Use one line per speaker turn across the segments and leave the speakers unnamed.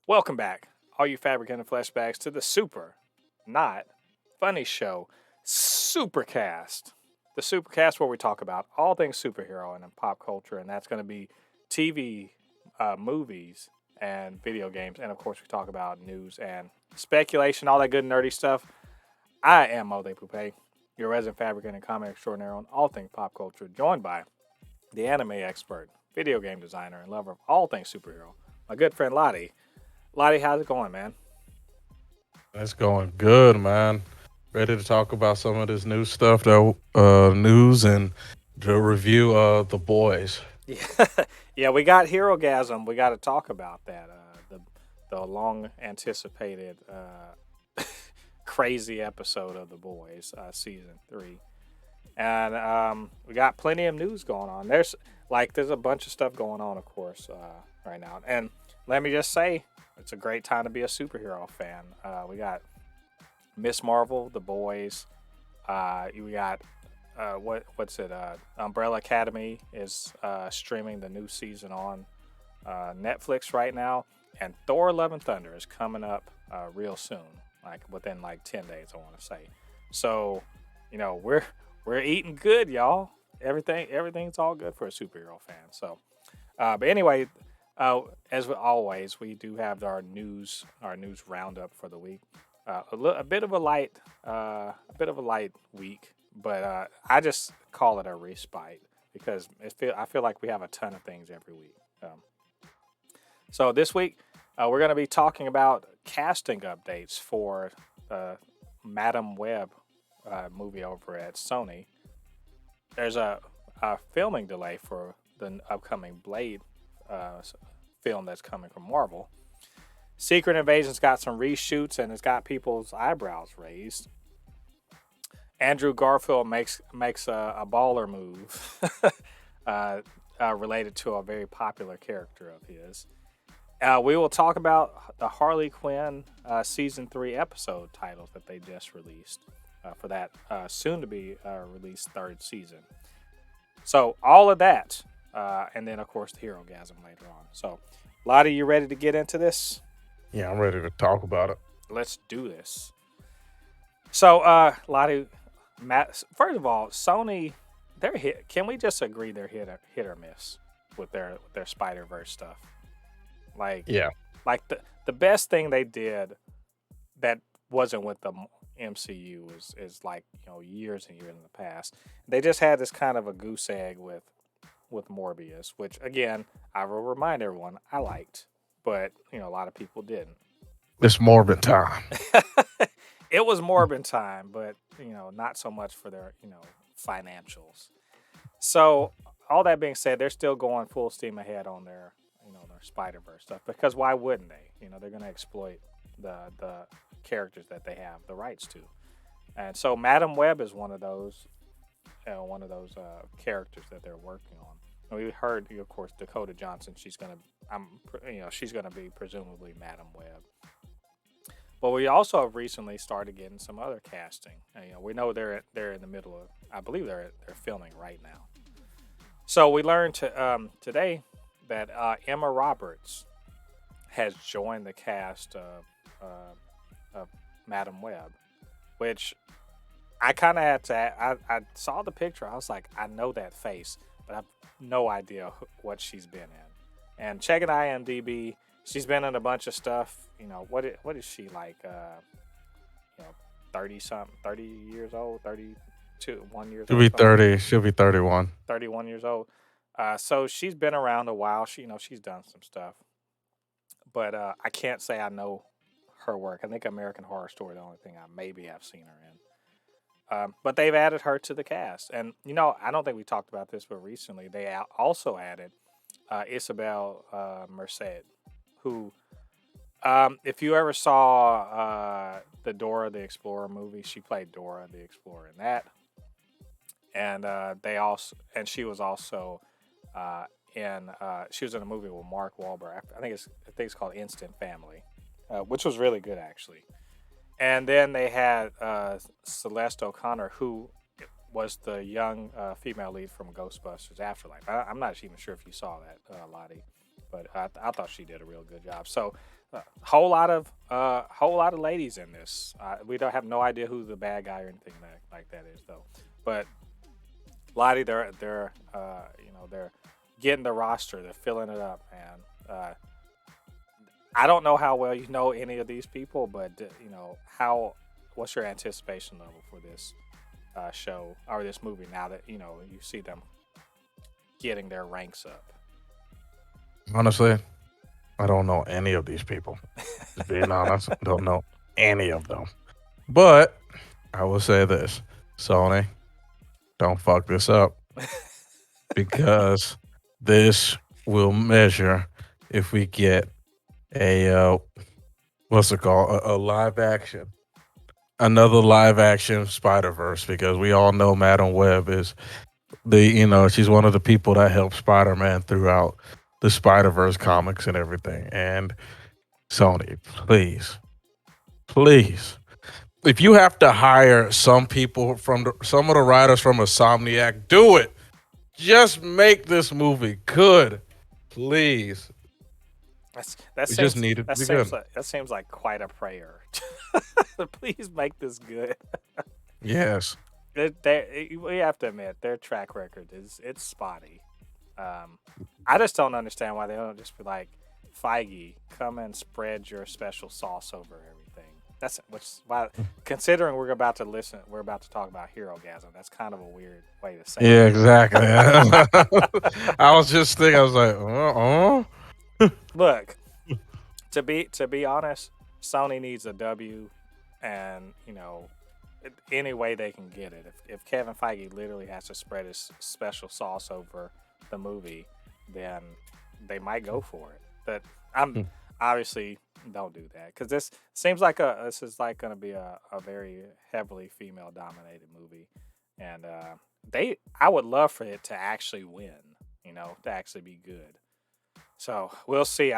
Welcome back, all you Fabricants and Fleshbags, to the super, not funny show, Supercast. The Supercast where we talk about all things superhero and in pop culture, and that's going to be TV, movies, and video games. And of course, we talk about news and speculation, all that good nerdy stuff. I am Mo de Poupe, your resident fabricant and comic extraordinaire on all things pop culture, joined by the anime expert, video game designer, and lover of all things superhero, my good friend Ladi. Lottie, how's it going, man?
That's going good, man. Ready to talk about some of this new stuff, though, news and the review of The Boys.
Yeah, yeah, we got Herogasm. We got to talk about that. The long anticipated crazy episode of The Boys, season 3, and we got plenty of news going on. There's a bunch of stuff going on, of course, right now. And let me just say, it's a great time to be a superhero fan. We got Miss Marvel, The Boys. We got what's it? Umbrella Academy is streaming the new season on Netflix right now, and Thor: Love and Thunder is coming up real soon, like within like 10 days, I want to say. So, we're eating good, y'all. Everything's all good for a superhero fan. So, but anyway, as always, we do have our news roundup for the week. A bit of a light week, but I just call it a respite because I feel like we have a ton of things every week. So this week, we're going to be talking about casting updates for the Madam Webb movie over at Sony. There's a filming delay for the upcoming Blade film that's coming from Marvel. Secret Invasion's got some reshoots and it's got people's eyebrows raised. Andrew Garfield makes a baller move related to a very popular character of his. We will talk about the Harley Quinn season 3 episode titles that they just released for that soon to be released third season. So all of that, and then of course the Herogasm later on. So, Lottie, you ready to get into this?
Yeah, I'm ready to talk about it.
Let's do this. So, Lottie, Matt, first of all, Sony, they're hit. Can we just agree they're hit or miss with their Spider Verse stuff? Like,
Yeah,
like the best thing they did that wasn't with the MCU is like years and years in the past. They just had this kind of a goose egg with Morbius, which again I will remind everyone I liked, but a lot of people didn't.
it's Morbin time.
It was Morbin time, but not so much for their financials. So all that being said, they're still going full steam ahead on their Spider Verse stuff because why wouldn't they? They're going to exploit the characters that they have the rights to, and so Madam Web is one of those characters that they're working on. And we heard, of course, Dakota Johnson. She's gonna be presumably Madam Web. But we also have recently started getting some other casting. And, we know they're in the middle of. I believe they're filming right now. So we learned today that Emma Roberts has joined the cast of Madam Web, which I kind of had to. I saw the picture. I was like, I know that face, but I've no idea what she's been in. And checking IMDb, she's been in a bunch of stuff. What is she like? 30 something, 30 years old, 32, 1 years
She'll
old,
be
something like
30. She'll be 31.
31 years old. So she's been around a while. She's done some stuff, but I can't say I know her work. I think American Horror Story the only thing I maybe have seen her in. But they've added her to the cast, and I don't think we talked about this, but recently they also added Isabel Merced, who, if you ever saw the Dora the Explorer movie, she played Dora the Explorer in that, and she was also she was in a movie with Mark Wahlberg. I think it's called Instant Family, which was really good actually. And then they had Celeste O'Connor, who was the young female lead from Ghostbusters Afterlife. I'm not even sure if you saw that, Lottie, but I thought she did a real good job. So whole lot of ladies in this. We don't have no idea who the bad guy or anything like that is though. But Lottie, they're getting the roster, they're filling it up, man. I don't know how well you know any of these people, but how what's your anticipation level for this show or this movie now that you see them getting their ranks up?
Honestly, I don't know any of these people. Just being honest, don't know any of them. But I will say this, Sony, don't fuck this up because this will measure if we get a what's it called, a live action, another live action Spider Verse, because we all know Madam Webb is she's one of the people that helped Spider Man throughout the Spider Verse comics and everything. And Sony, please, please, if you have to hire some people from some of the writers from Insomniac, do it. Just make this movie good, please.
That
We just
seems
need it to be good.
that seems like quite a prayer. Please make this good.
Yes.
We have to admit their track record is it's spotty. I just don't understand why they don't just be like, Feige, come and spread your special sauce over everything. That's which why considering we're about to talk about Herogasm. That's kind of a weird way to say
Yeah,
it.
exactly. I was just thinking, I was like,
Look, to be honest, Sony needs a W, and any way they can get it. If Kevin Feige literally has to spread his special sauce over the movie, then they might go for it. But I'm obviously don't do that because this seems like this is like going to be a very heavily female dominated movie, and I would love for it to actually win, to actually be good. So we'll see.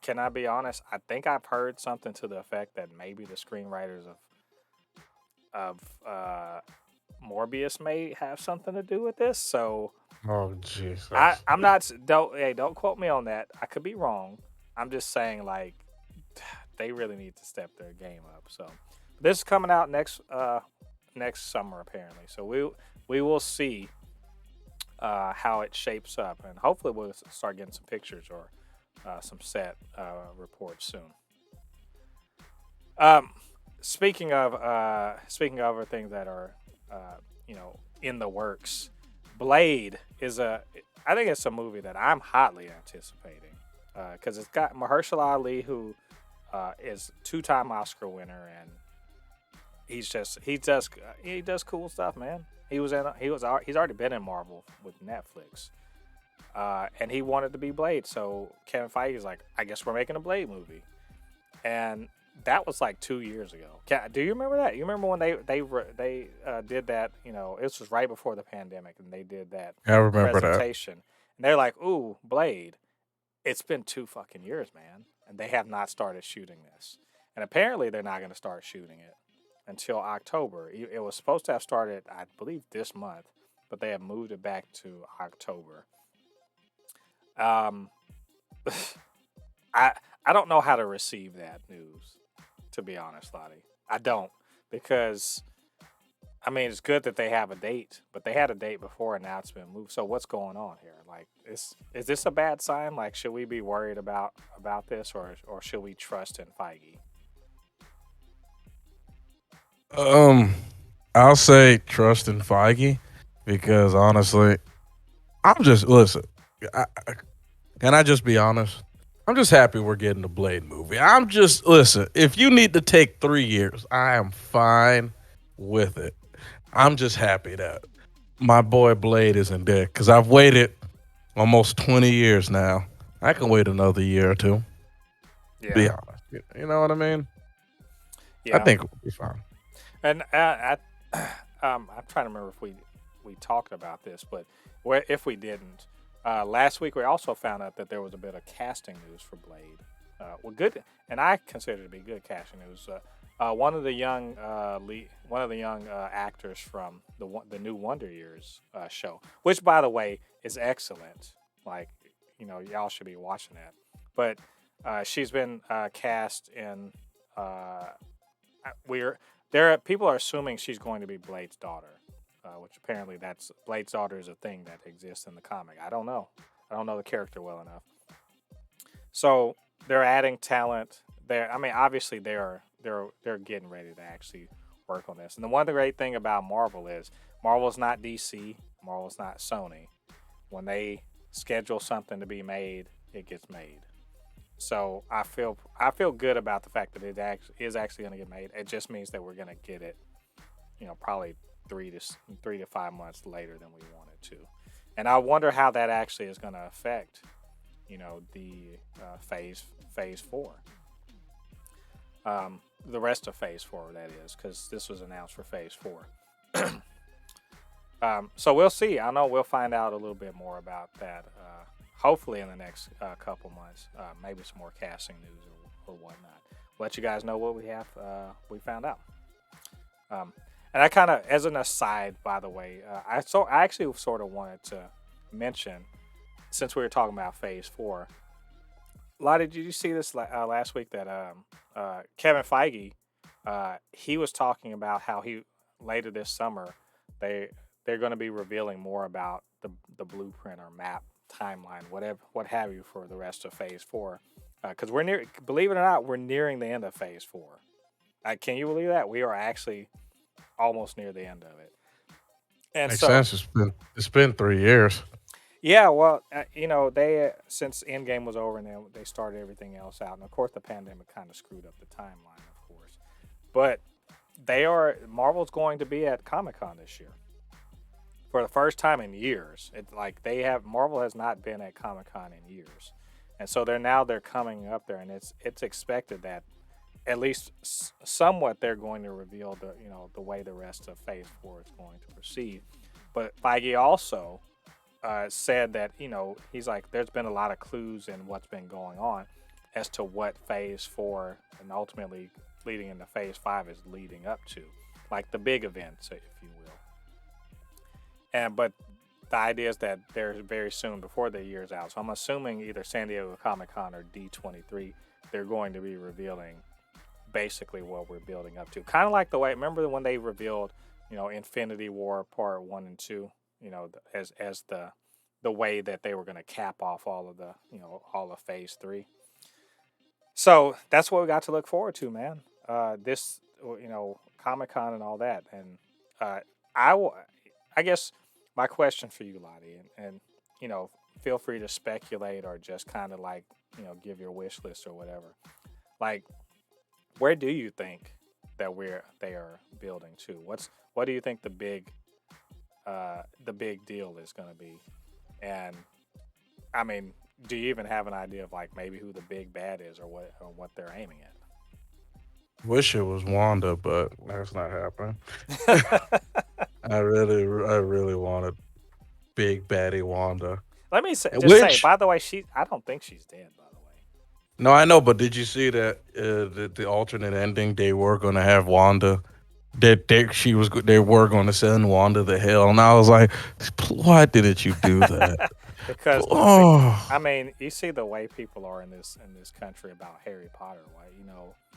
Can I be honest? I think I've heard something to the effect that maybe the screenwriters of Morbius may have something to do with this. So
oh, Jesus.
I'm not. Don't quote me on that. I could be wrong. I'm just saying like they really need to step their game up. So this is coming out next summer apparently. So we will see how it shapes up, and hopefully we'll start getting some pictures or some set reports soon. Speaking of other things that are in the works, Blade I think it's a movie that I'm hotly anticipating because it's got Mahershala Ali, who is two-time Oscar winner, and he does cool stuff, man. He's already been in Marvel with Netflix, and he wanted to be Blade. So Kevin Feige's like, I guess we're making a Blade movie, and that was like 2 years ago. Do you remember that? You remember when they did that? This was right before the pandemic, and they did that
I remember that.
presentation, and they're like, "Ooh, Blade." It's been 2 fucking years, man, and they have not started shooting this, and apparently they're not going to start shooting it until October. It was supposed to have started, I believe, this month, but they have moved it back to October. Um, I don't know how to receive that news, to be honest, Lottie. I don't, because I mean it's good that they have a date, but they had a date before and now it's been moved. So what's going on here? Like, is this a bad sign? Like, should we be worried about this, or should we trust in Feige?
I'll say trust in Feige because honestly, I'm just listen. Can I just be honest? I'm just happy we're getting the Blade movie. I'm just listen. If you need to take 3 years, I am fine with it. I'm just happy that my boy Blade isn't dead because I've waited almost 20 years now. I can wait another year or two.
Yeah,
Be honest. You know what I mean? I
yeah.
think we'll be fine.
And I'm trying to remember if we talked about this, but if we didn't, last week we also found out that there was a bit of casting news for Blade. Well, good, and I consider it to be good casting news. One of the young actors from the new Wonder Years show, which by the way is excellent. Like, y'all should be watching that. But She's been cast in. We're there. People are assuming she's going to be Blade's daughter, which apparently that's Blade's daughter is a thing that exists in the comic. I don't know. I don't know the character well enough. So they're adding talent. I mean, obviously they're getting ready to actually work on this. And the one great thing about Marvel is Marvel's not DC. Marvel's not Sony. When they schedule something to be made, it gets made. So I feel good about the fact that is actually going to get made. It just means that we're going to get it, probably 3 to 5 months later than we wanted to. And I wonder how that actually is going to affect, the phase four, the rest of phase four, that is, because this was announced for phase four. So we'll see. I know we'll find out a little bit more about that. Hopefully in the next couple months, maybe some more casting news or whatnot. Let you guys know what we found out. And I kind of, as an aside, by the way, I actually sort of wanted to mention, since we were talking about Phase 4, Ladi, did you see this last week that Kevin Feige, he was talking about how later this summer, they're going to be revealing more about the blueprint or map timeline, what have you, for the rest of Phase 4. Because believe it or not, we're nearing the end of Phase 4. Can you believe that? We are actually almost near the end of it. And
Makes sense. It's been 3 years.
Yeah, well, they since Endgame was over and they started everything else out, and of course the pandemic kind of screwed up the timeline, of course. But Marvel's going to be at Comic-Con this year for the first time in years. Marvel has not been at Comic-Con in years, and so they're coming up there, and it's expected that at least somewhat they're going to reveal the way the rest of Phase 4 is going to proceed. But Feige also said that he's like, there's been a lot of clues in what's been going on as to what Phase 4 and ultimately leading into Phase 5 is leading up to, like the big events, if you will. But the idea is that they're very soon before the year's out. So I'm assuming either San Diego Comic-Con or D23, they're going to be revealing basically what we're building up to. Kind of like the way, remember when they revealed, Infinity War Part 1 and 2, as the way that they were going to cap off all of Phase 3. So that's what we got to look forward to, man. This, Comic-Con and all that. And I guess my question for you, Ladi, and feel free to speculate or just kind of like, give your wish list or whatever. Like, where do you think that they are building to? What do you think the big deal is going to be? And I mean, do you even have an idea of like maybe who the big bad is or what they're aiming at?
Wish it was Wanda, but that's not happening. I really wanted big baddie Wanda.
Let me say, by the way, I don't think she's dead, by the way.
No, I know, but did you see that the alternate ending? They were going to have Wanda. They were going to send Wanda to hell, and I was like, why didn't you do that?
Because I mean, you see the way people are in this country about Harry Potter, right?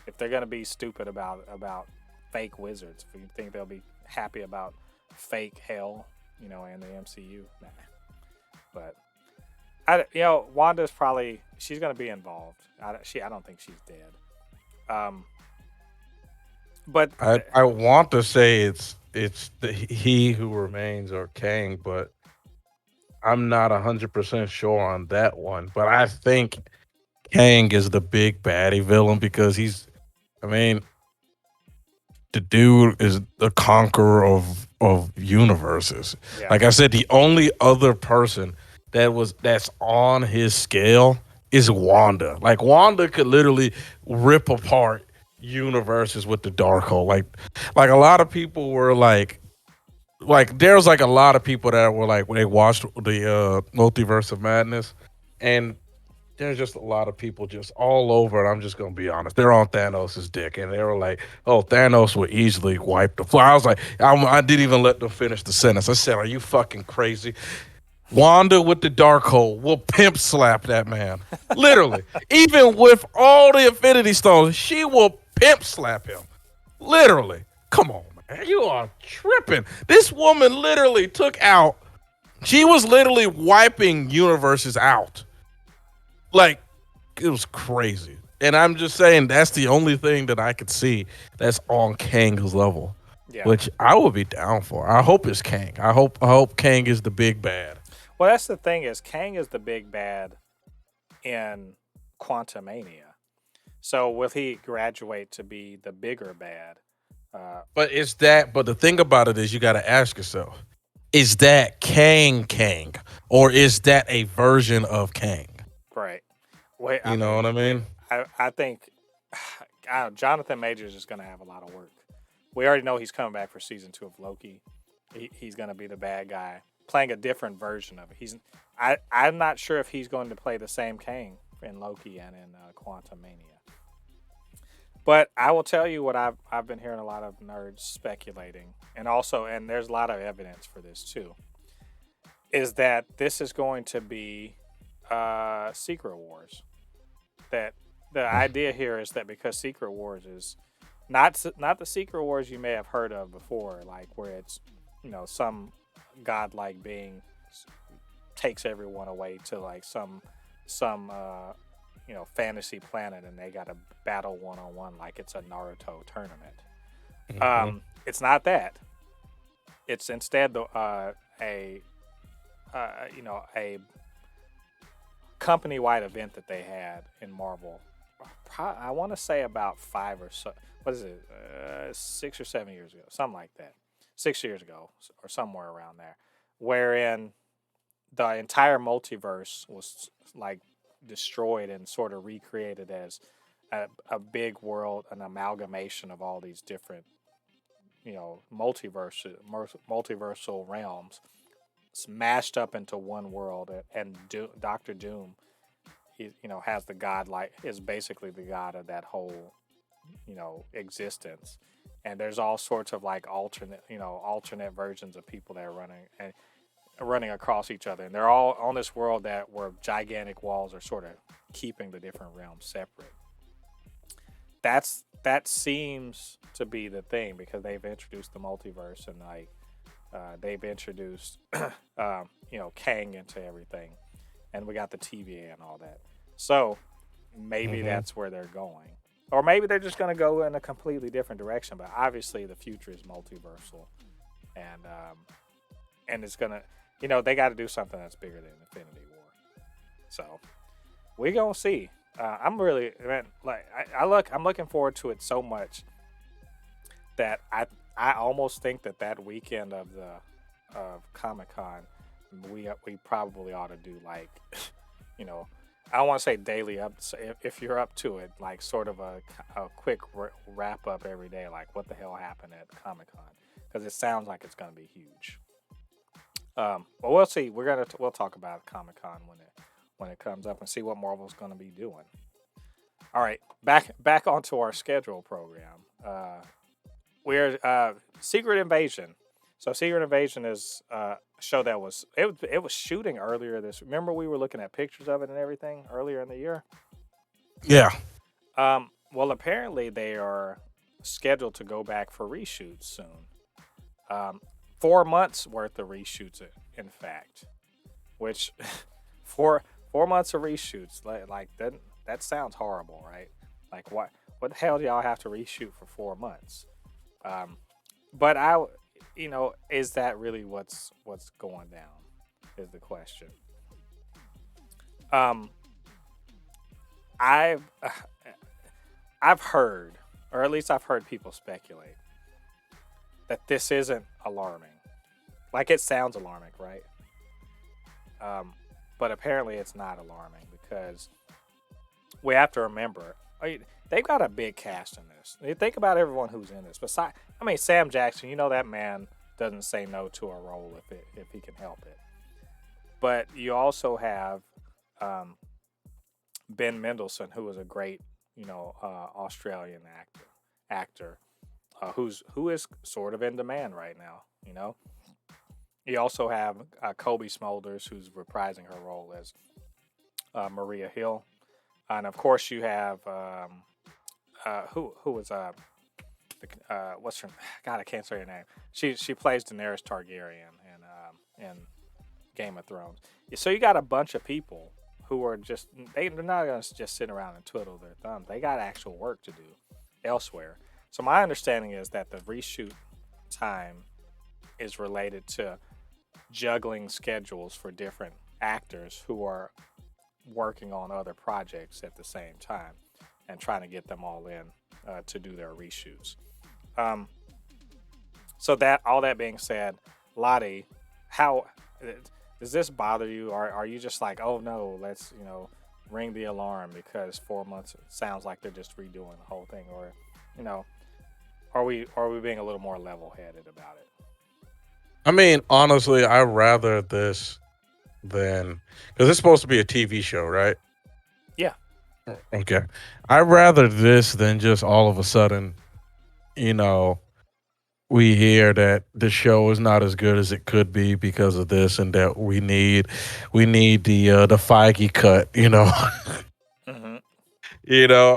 If they're gonna be stupid about fake wizards, if you think they'll be happy about fake hell, in the MCU, nah. But Wanda's she's gonna be involved. I don't think she's dead. But
I want to say it's he who remains or Kang, but I'm not 100% sure on that one. But I think Kang is the big baddie villain because the dude is the conqueror of universes. Yeah. Like I said, the only other person that's on his scale is Wanda. Like Wanda could literally rip apart universes with the Darkhold. Like a lot of people were like there's like a lot of people that were like when they watched the Multiverse of Madness, and there's just a lot of people just all over it. I'm just gonna be honest, they're on Thanos' dick, and they were like, "Oh, Thanos would easily wipe the floor." I was like, I didn't even let them finish the sentence. I said, "Are you fucking crazy?" Wanda with the Darkhold will pimp slap that man. Literally. Even with all the Infinity Stones, she will pimp slap him. Literally. Come on, man. You are tripping. This woman literally took out, she was literally wiping universes out. Like, it was crazy. And I'm just saying that's the only thing that I could see that's on Kang's level,
Yeah.
which I would be down for. I hope it's Kang. I hope Kang is the big bad.
Well, that's the thing is Kang is the big bad in Quantumania. So will he graduate to be the bigger bad?
But the thing about it is you got to ask yourself, is that Kang or is that a version of Kang?
Right. Wait, I
You know what
mean,
I mean?
I think Jonathan Majors is going to have a lot of work. We already know he's coming back for season 2 of Loki. He's going to be the bad guy, playing a different version of it. I'm not sure if he's going to play the same Kang in Loki and in Quantumania. But I will tell you what I've been hearing a lot of nerds speculating, and there's a lot of evidence for this too, is that this is going to be Secret Wars. That the idea here is that because Secret Wars is not the Secret Wars you may have heard of before, like where it's some godlike being takes everyone away to like some fantasy planet and they got to battle one on one like it's a Naruto tournament.
Mhm.
It's not that. It's instead a a company wide event that they had in Marvel. I want to say about 5 or so. What is it? 6 or 7 years ago, something like that. 6 years ago, or somewhere around there, wherein the entire multiverse was like destroyed and sort of recreated as a big world, an amalgamation of all these different, multiversal realms smashed up into one world, and Doctor Doom, has the god like is basically the god of that whole, existence. And there's all sorts of like alternate versions of people that are running across each other, and they're all on this world where gigantic walls are sort of keeping the different realms separate. That seems to be the thing because they've introduced the multiverse and like they've introduced Kang into everything, and we got the TVA and all that. So maybe
Mhm.
that's where they're going, or maybe they're just going to go in a completely different direction. But obviously, the future is multiversal, and it's gonna, they got to do something that's bigger than Infinity War. So we gonna see. I'm really man, like I'm looking forward to it so much that I almost think that weekend of Comic Con we probably ought to do like you know I don't want to say daily up so if you're up to it, like sort of a quick wrap up every day, like what the hell happened at Comic Con, because it sounds like it's gonna be huge. But we'll see. We'll talk about Comic Con when it comes up and see what Marvel's gonna be doing. All right, back onto our schedule program. We're Secret Invasion. So Secret Invasion is a show that it was shooting earlier this. Remember we were looking at pictures of it and everything earlier in the year.
Yeah.
Well, apparently they are scheduled to go back for reshoots soon. 4 months worth of reshoots, in fact, which four months of reshoots like that. That sounds horrible, right? Like what the hell do y'all have to reshoot for 4 months? But is that really what's going down? Is the question. Um, I've I've heard, or at least I've heard people speculate that this isn't alarming. Like it sounds alarming, right? But apparently it's not alarming because we have to remember they've got a big cast in this. You think about everyone who's in this. Besides, I mean, Sam Jackson. That man doesn't say no to a role if he can help it. But you also have Ben Mendelsohn, who is a great Australian actor who is sort of in demand right now. You also have Kobe Smulders, who's reprising her role as Maria Hill, and of course you have who was what's her, God, I can't say her name. She plays Daenerys Targaryen in Game of Thrones. So you got a bunch of people who are just they're not gonna just sit around and twiddle their thumbs. They got actual work to do elsewhere. So my understanding is that the reshoot time is related to juggling schedules for different actors who are working on other projects at the same time and trying to get them all in to do their reshoots. Um, so that all that being said, Lottie, how does this bother you? Or are you just like, oh no, let's ring the alarm because 4 months sounds like they're just redoing the whole thing, or you know, are we being a little more level headed about it?
I mean, honestly, I rather this than because it's supposed to be a TV show, right?
Yeah.
Okay. I rather this than just all of a sudden, you know, we hear that the show is not as good as it could be because of this, and that we need the Feige cut.
Hmm.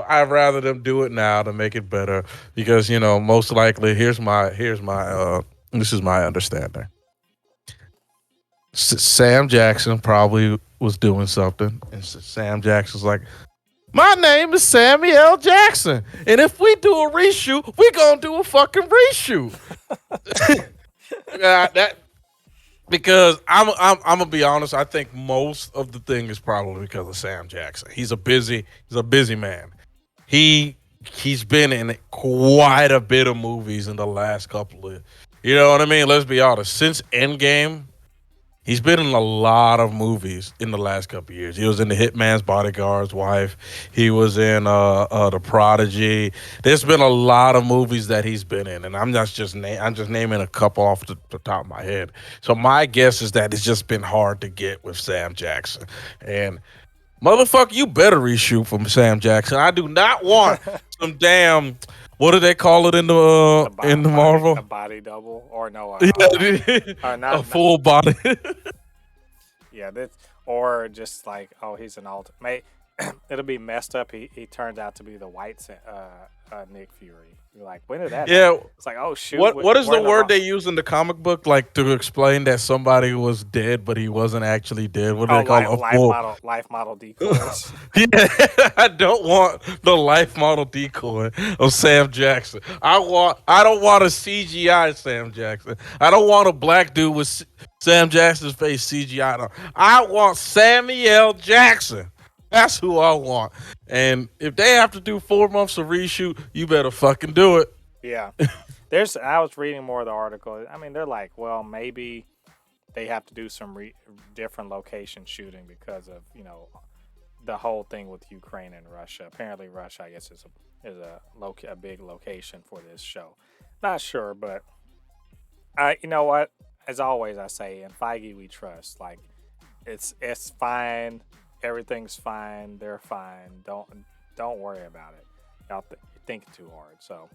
I'd rather them do it now to make it better because most likely here's my this is my understanding. Sam Jackson probably was doing something, and Sam Jackson's like, my name is Samuel Jackson, and if we do a reshoot, we gonna do a fucking reshoot. That because I'm gonna be honest. I think most of the thing is probably because of Sam Jackson. He's a busy man. He he's been in quite a bit of movies in the last couple of. You know what I mean? Let's be honest. Since Endgame, he's been in a lot of movies in the last couple of years. He was in The Hitman's Bodyguard's Wife. He was in The Prodigy. There's been a lot of movies that he's been in, and I'm just naming a couple off the top of my head. So my guess is that it's just been hard to get with Sam Jackson. And motherfucker, you better reshoot from Sam Jackson. I do not want some damn what do they call it in the
A
Marvel?
body double, or no,
Yeah, a
not
full body.
yeah, that, or just like, oh, he's an alt. May it'll be messed up. He turns out to be the Nick Fury. You're like, when did that happen?
Yeah,
It's like, oh shoot,
what is
we're
the
in the
word
wrong.
they use in the comic book like to explain that somebody was dead but he wasn't actually dead? What do
Oh,
they call it? A full.
life model decoys.
Yeah, I don't want the life model decoy of Sam Jackson. I don't want a CGI Sam Jackson. I don't want a black dude with Sam Jackson's face CGI on. I want Samuel Jackson. That's who I want. And if they have to do 4 months of reshoot, you better fucking do it.
Yeah, I was reading more of the article. I mean, they're like, well, maybe they have to do some different location shooting because of the whole thing with Ukraine and Russia. Apparently, Russia, I guess, is a big location for this show. Not sure, but you know what? As always, I say in Feige we trust. Like it's fine. Everything's fine. They're fine. Don't worry about it. Y'all you're thinking too hard. So,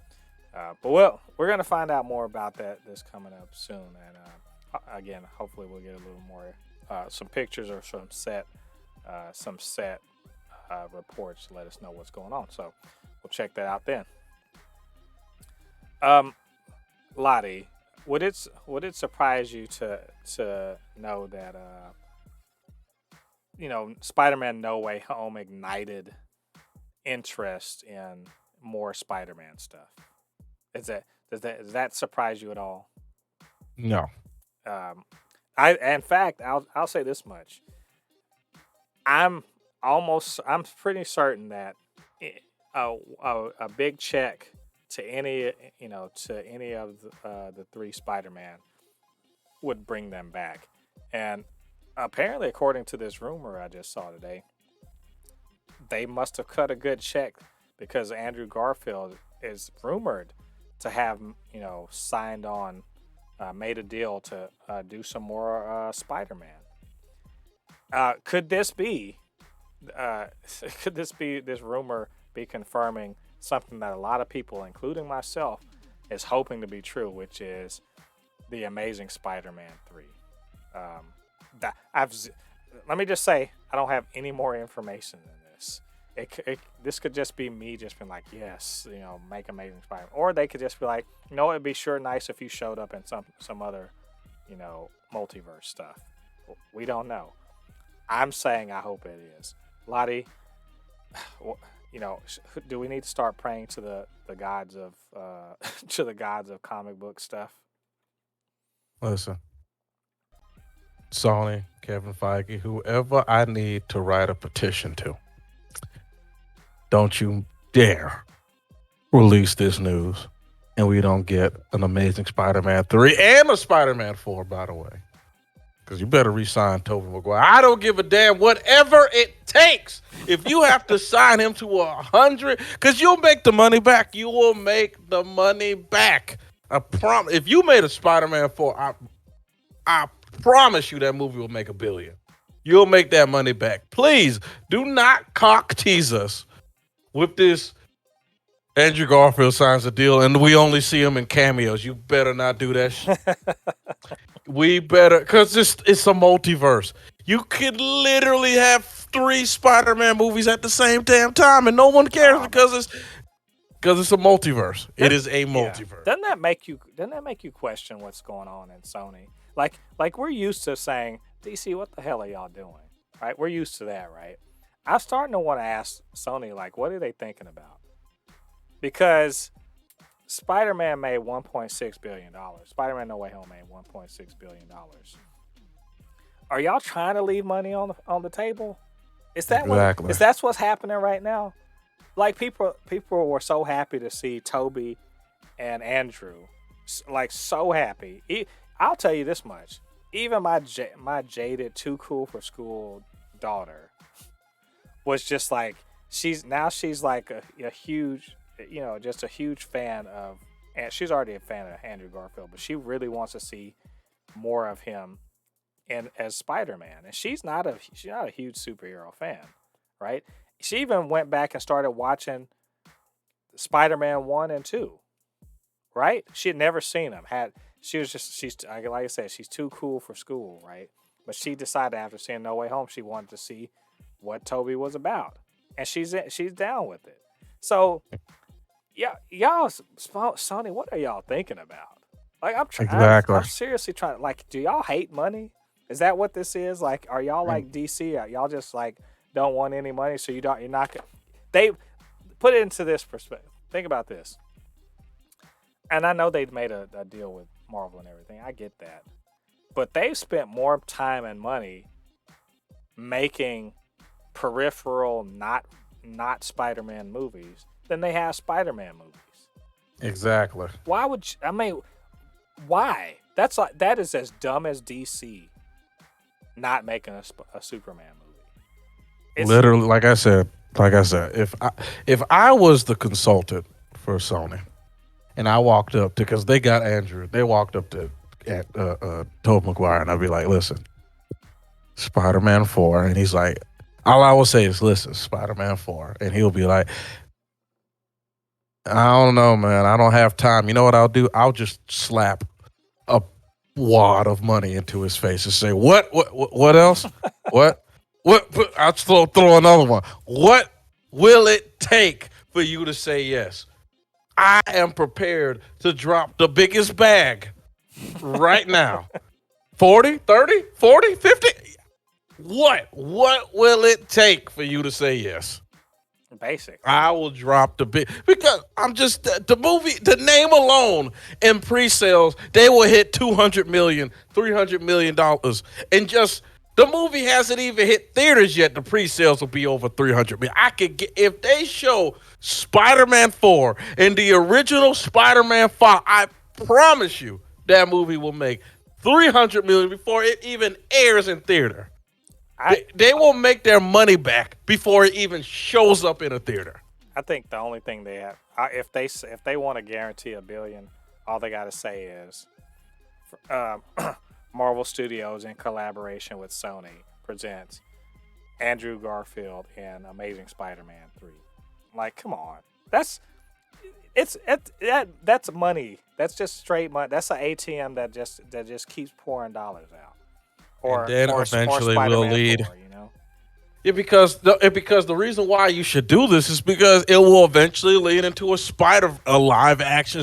but we're gonna find out more about this coming up soon. And again, hopefully we'll get a little more some pictures or some set reports to let us know what's going on. So we'll check that out then. Um, Lottie, would it surprise you to know that Spider-Man No Way Home ignited interest in more Spider-Man stuff? Does that surprise you at all?
No.
Um, in fact, I'll say this much. I'm I'm pretty certain that a big check to any of the three Spider-Man would bring them back. And apparently, according to this rumor I just saw today, they must have cut a good check because Andrew Garfield is rumored to have signed on, made a deal to do some more Spider-Man. Could this be? Uh, could this rumor be confirming something that a lot of people, including myself, is hoping to be true, which is the Amazing Spider-Man 3? That let me just say, I don't have any more information than this. This could just be me just being like, yes, make Amazing Spider-Man, or they could just be like, it'd be sure nice if you showed up in some other, multiverse stuff. We don't know. I'm saying I hope it is. Ladi, do we need to start praying to the gods of to the gods of comic book stuff?
Listen, Sony, Kevin Feige, whoever I need to write a petition to, don't you dare release this news and we don't get an Amazing Spider-Man 3 and a Spider-Man 4, by the way. Because you better re-sign Tobey Maguire. I don't give a damn, whatever it takes. If you have to sign him to 100, because you'll make the money back. You will make the money back. I promise. If you made a Spider-Man 4, I promise you that movie will make $1 billion. You'll make that money back. Please do not cock tease us with this. Andrew Garfield signs a deal and we only see him in cameos. You better not do that shit. We better, because it's a multiverse. You could literally have 3 Spider-Man movies at the same damn time and no one cares because it's a multiverse. It is a multiverse.
Doesn't that make you question what's going on in Sony? Like we're used to saying, DC, what the hell are y'all doing? Right? We're used to that, right? I'm starting to want to ask Sony, like, what are they thinking about? Because Spider-Man made $1.6 billion. Spider-Man No Way Home made $1.6 billion. Are y'all trying to leave money on the table? Is that
exactly?
Is that what's happening right now? Like people were so happy to see Tobey and Andrew, like so happy. I'll tell you this much: even my jaded, too cool for school daughter was just like she's like a huge, just a huge fan of, and she's already a fan of Andrew Garfield, but she really wants to see more of him as Spider-Man, and she's not a huge superhero fan, right? She even went back and started watching Spider-Man 1 and 2, right? She had never seen them. She's like I said, she's too cool for school, right? But she decided after seeing No Way Home, she wanted to see what Tobey was about, and she's down with it. So, yeah, y'all, Sony, what are y'all thinking about? Like, I'm seriously trying. Like, do y'all hate money? Is that what this is? Like, are y'all like DC? Are y'all just like don't want any money, so you're not. They put it into this perspective. Think about this. And I know they've made a deal with Marvel and everything. I get that, but they've spent more time and money making peripheral, not Spider-Man movies than they have Spider-Man movies. Exactly. Why would why? That is as dumb as DC not making a Superman movie.
Literally, like I said, if I was the consultant for Sony, and I walked up to, because they got Andrew, they walked up to Tobey Maguire, and I'd be like, listen, Spider-Man 4, and he's like, all I will say is, listen, Spider-Man 4, and he'll be like, I don't know, man, I don't have time. You know what I'll do? I'll just slap a wad of money into his face and say, what else? What? I'll throw another one. What will it take for you to say yes? I am prepared to drop the biggest bag right now. 40, 30, 40, 50? What will it take for you to say yes?
Basic.
I will drop the big, because I'm just, the movie, the name alone in pre-sales, they will hit $200 million, $300 million. And just, the movie hasn't even hit theaters yet. The pre-sales will be over $300 million. I could get, if they show Spider-Man 4 and the original Spider-Man 5, I promise you that movie will make $300 million before it even airs in theater. They will make their money back before it even shows up in a theater.
I think the only thing they have, if they want to guarantee $1 billion, all they got to say is, Marvel Studios in collaboration with Sony presents Andrew Garfield in Amazing Spider-Man 3. Like, come on, that's money. That's just straight money. That's an ATM that just keeps pouring dollars out.
and then
or
eventually will
Spider-Man
lead.
4, you know?
Because the reason why you should do this is because it will eventually lead into a live action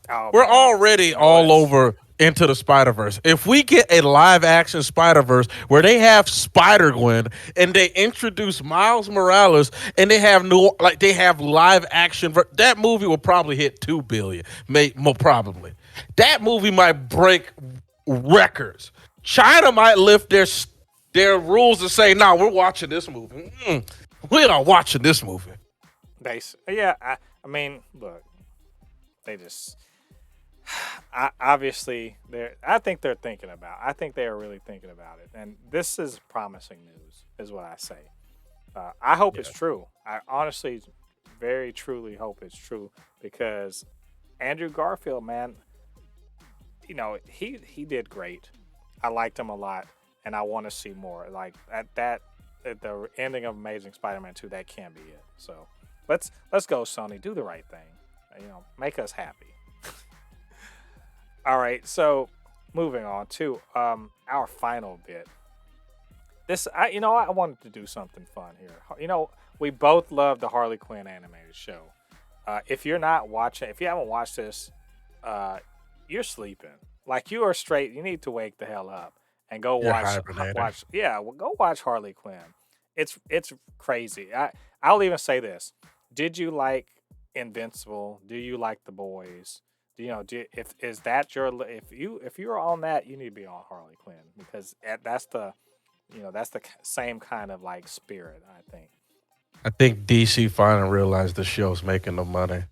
Oh
We're
man,
already
no,
all
it's
over into the Spider Verse. If we get a live action Spider Verse where they have Spider Gwen and they introduce Miles Morales and they have live action, that movie will probably hit 2 billion, more probably. That movie might break records. China might lift their rules and say, "No, we're watching this movie. We are watching this movie."
yeah. I mean, look, they just obviously they're. I think they're thinking about. I think they are really thinking about it, and this is promising news, is what I say. I hope it's
Yeah,
true. I honestly, very truly hope it's true because Andrew Garfield, man, he did great. I liked him a lot, and I want to see more. Like at the ending of Amazing Spider-Man 2, that can't be it. So let's go, Sony. Do the right thing. Make us happy. All right. So moving on to our final bit. I wanted to do something fun here. We both love the Harley Quinn animated show. If you haven't watched this, you're sleeping. Like you are straight. You need to wake the hell up and go
you're
watch.
hibernating.
Watch. Yeah, well, go watch Harley Quinn. It's crazy. I'll even say this. Did you like Invincible? Do you like The Boys? If is that your if you're on that, you need to be on Harley Quinn because that's the same kind of like spirit, I think.
I think DC finally realized the show's making the money.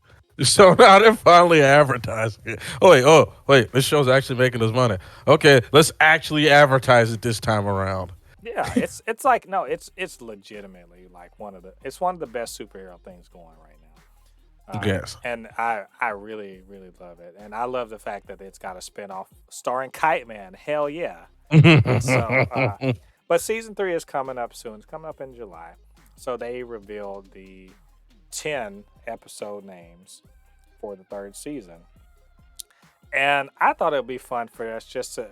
So now they're finally advertising it. Oh wait, this show's actually making us money. Okay, let's actually advertise it this time around.
Yeah, it's like no, it's legitimately like one of the best superhero things going right now.
Yes.
And I really really love it, and I love the fact that it's got a spinoff starring Kite Man. Hell yeah! So, but season 3 is coming up soon. It's coming up in July. So they revealed the 10 episode names for the third season. And I thought it would be fun for us just to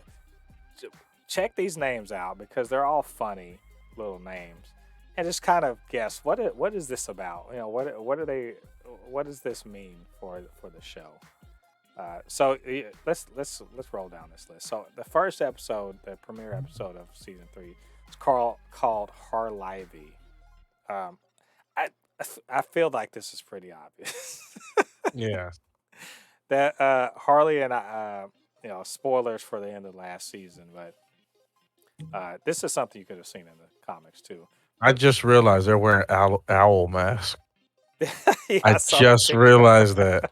check these names out because they're all funny little names. And just kind of guess what is this about? What does this mean for the show? Let's roll down this list. So the first episode, the premiere episode of season 3, is called Harlivy. Um, I I feel like this is pretty obvious
Yeah.
that Harley and spoilers for the end of last season, but this is something you could have seen in the comics too.
I just realized they're wearing owl masks.
Yeah,
I
I saw the
just
picture.
realized that.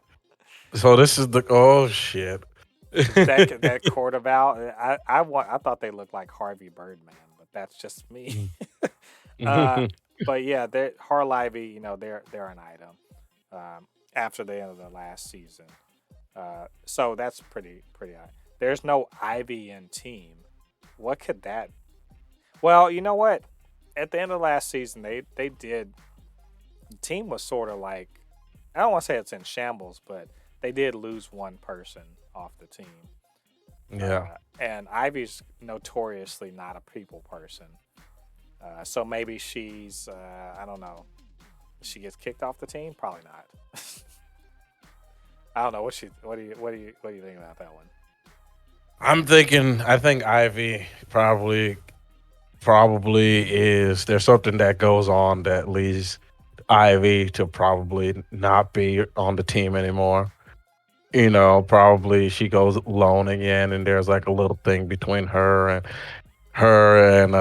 So this is the oh shit.
That quarterback. I thought they looked like Harvey Birdman, but that's just me. uh, but yeah, Harlivy, they're an item after the end of the last season. So that's pretty high. There's no Ivy in team. What could that? Well, you know what? At the end of last season, they did. The team was sort of like, I don't want to say it's in shambles, but they did lose one person off the team.
Yeah.
And Ivy's notoriously not a people person. So maybe she's, I don't know. She gets kicked off the team? Probably not. I don't know. What do you think about that one?
I think Ivy probably is there's something that goes on that leads Ivy to probably not be on the team anymore. Probably she goes alone again, and there's like a little thing between her and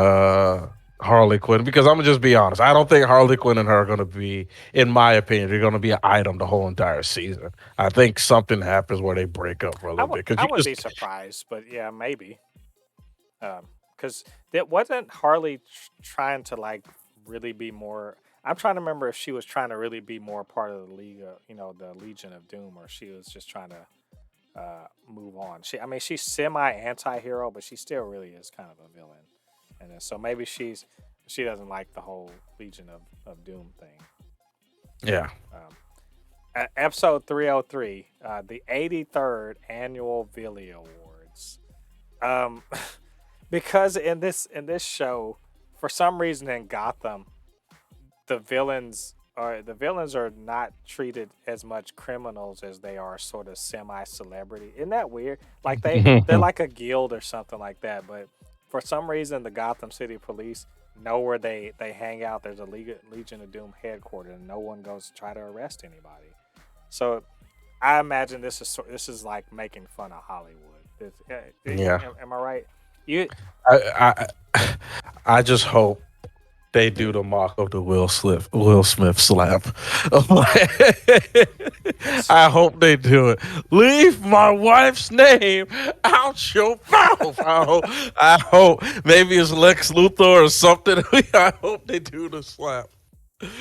Harley Quinn. Because I'm gonna just be honest, I don't think Harley Quinn and her are gonna be, in my opinion, they're gonna be an item the whole entire season. I think something happens where they break up for a little bit. Because
I
you
wouldn't be
just
surprised, but yeah, maybe. Because that wasn't Harley trying to like really be more. I'm trying to remember if she was trying to really be more part of the league, the Legion of Doom, or she was just trying to move on. She's semi anti-hero, but she still really is kind of a villain. And then, so maybe she doesn't like the whole Legion of Doom thing.
yeah.
Episode 303, the 83rd annual Villy Awards. because in this show, for some reason in Gotham, the villains are not treated as much criminals as they are sort of semi celebrity. Isn't that weird? Like they're like a guild or something like that. But for some reason, the Gotham City Police know where they hang out. There's a Legion of Doom headquarters, and no one goes to try to arrest anybody. So I imagine this is like making fun of Hollywood.
Yeah.
Am I right? You
I I just hope they do the mock of the Will Smith slap.
it's
I hope they do it. Leave my wife's name out your mouth. I hope maybe it's Lex Luthor or something. I hope they do the slap.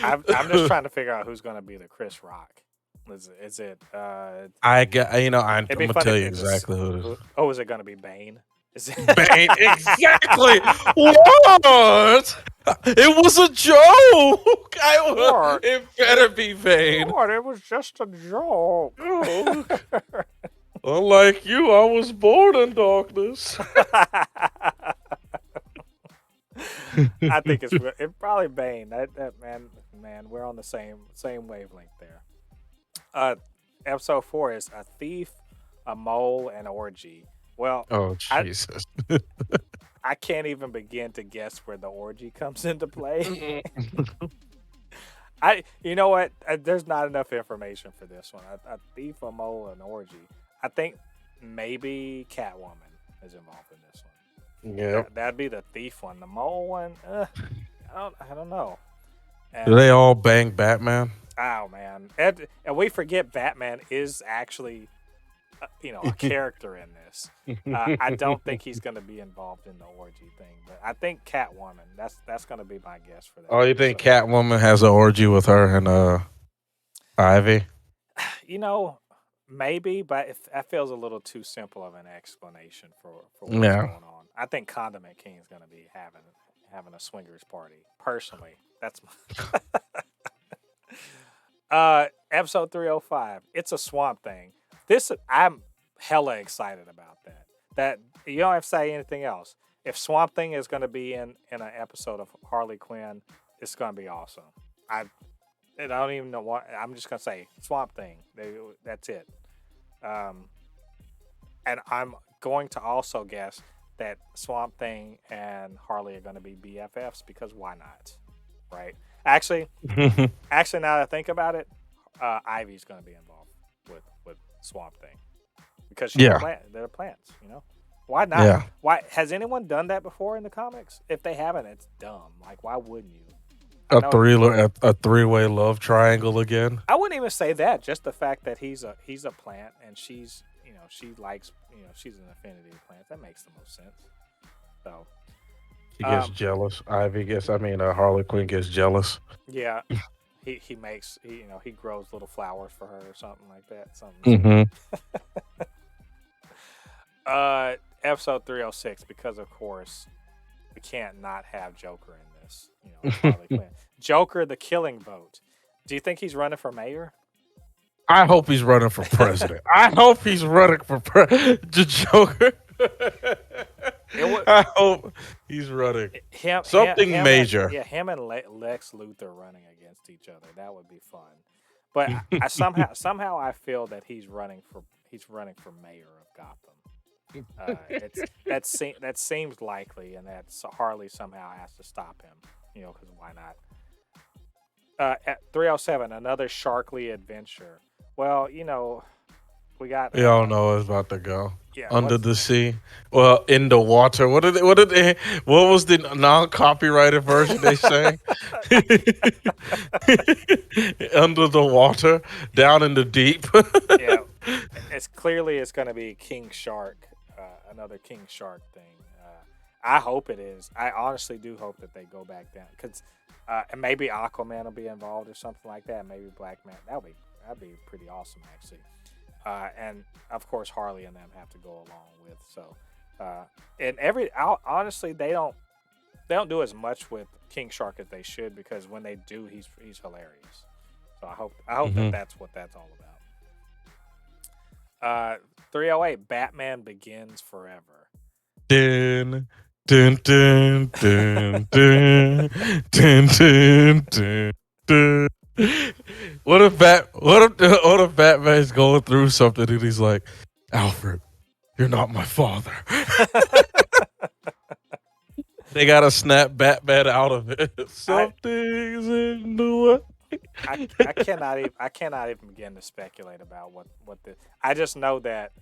I'm just trying to figure out who's going to be the Chris Rock. Is it
I get, I'm
it'd be
gonna
funny
tell
if
you
it's just
exactly who it is.
oh, is it going to be Bane? Is it
Bane, exactly. What? It was a joke.
What?
It better be Bane.
What? It was just a joke.
Oh, unlike you, I was born in darkness.
I think it's probably Bane. That man, we're on the same wavelength there. Uh, Episode 4 is a thief, a mole, and orgy. Well,
Oh
I
Jesus.
I can't even begin to guess where the orgy comes into play. You know what? There's not enough information for this one. A thief, a mole, and orgy. I think maybe Catwoman is involved in this one.
Yep.
That'd be the thief one. The mole one, I don't know.
Do
And
they all bang Batman?
oh man, and we forget Batman is actually a character in this. I don't think he's going to be involved in the orgy thing, but I think Catwoman. That's going to be my guess for that
Oh, you think
episode.
Catwoman has an orgy with her and Ivy?
You know, maybe, but that feels a little too simple of an explanation for what's
Yeah.
going on. I think Condiment King is going to be having a swingers party. Personally, that's my episode 305. It's a Swamp Thing. I'm hella excited about that. That you don't have to say anything else. If Swamp Thing is going to be in an episode of Harley Quinn, it's going to be awesome. I don't even know what. I'm just going to say Swamp Thing. That's it. Um, and I'm going to also guess that Swamp Thing and Harley are going to be BFFs because why not? Right? Actually, now that I think about it, Ivy's going to be involved with Swamp Thing because she's a
Yeah.
plant. They're plants, Why not?
Yeah.
Why has anyone done that before in the comics? If they haven't, it's dumb. Like, why wouldn't you? I know
A three-way love triangle again.
I wouldn't even say that. Just the fact that he's a plant and she likes she's an affinity to plants. That makes the most sense. So
She gets
um,
jealous. Harley Quinn gets jealous.
yeah, he makes he grows little flowers for her or something like that. Something.
Hmm.
Episode 306 because of course we can't not have Joker in this. Harley Quinn. Joker, the Killing Boat. Do you think he's running for mayor?
I hope he's running for president. I hope he's running for the Joker. I hope he's running something major.
Him and Lex Luthor running against each other. That would be fun. But I somehow I feel that he's running for mayor of Gotham. That seems likely, and that Harley somehow has to stop him. Because why not? At 307, another Sharkly adventure. Well, we got.
We all know it's about to go
Yeah.
under the sea. Well, in the water. What was the non-copyrighted version they sang? Under the water, down in the deep.
Yeah. It's going to be King Shark, another King Shark thing. I hope it is. I honestly do hope that they go back down because, and maybe Aquaman will be involved or something like that. Maybe Black Man. That'd be pretty awesome actually. And of course Harley and them have to go along with. So, honestly they don't do as much with King Shark as they should because when they do, he's hilarious. So I hope that that's what that's all about. 308 Batman Begins Forever.
Dun, Dun, dun, dun, dun, dun, dun, dun, dun. What if Batman's going through something and he's like, Alfred, you're not my father. They gotta snap Batman out of it.
I
Something's in the way.
I cannot even begin to speculate about what the. I just know that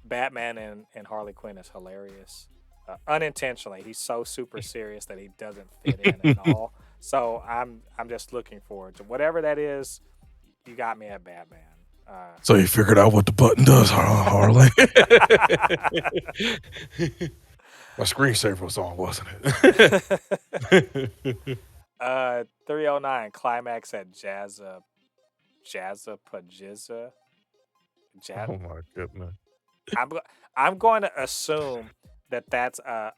Batman and Harley Quinn is hilarious. Unintentionally, he's so super serious that he doesn't fit in at all. So I'm just looking forward to whatever that is. You got me at Batman. Uh,
So you figured out what the button does, Harley. My screensaver was on, wasn't it?
309 climax at Jazza Pajizza.
Oh my goodness.
I'm go- I'm going to assume that that's a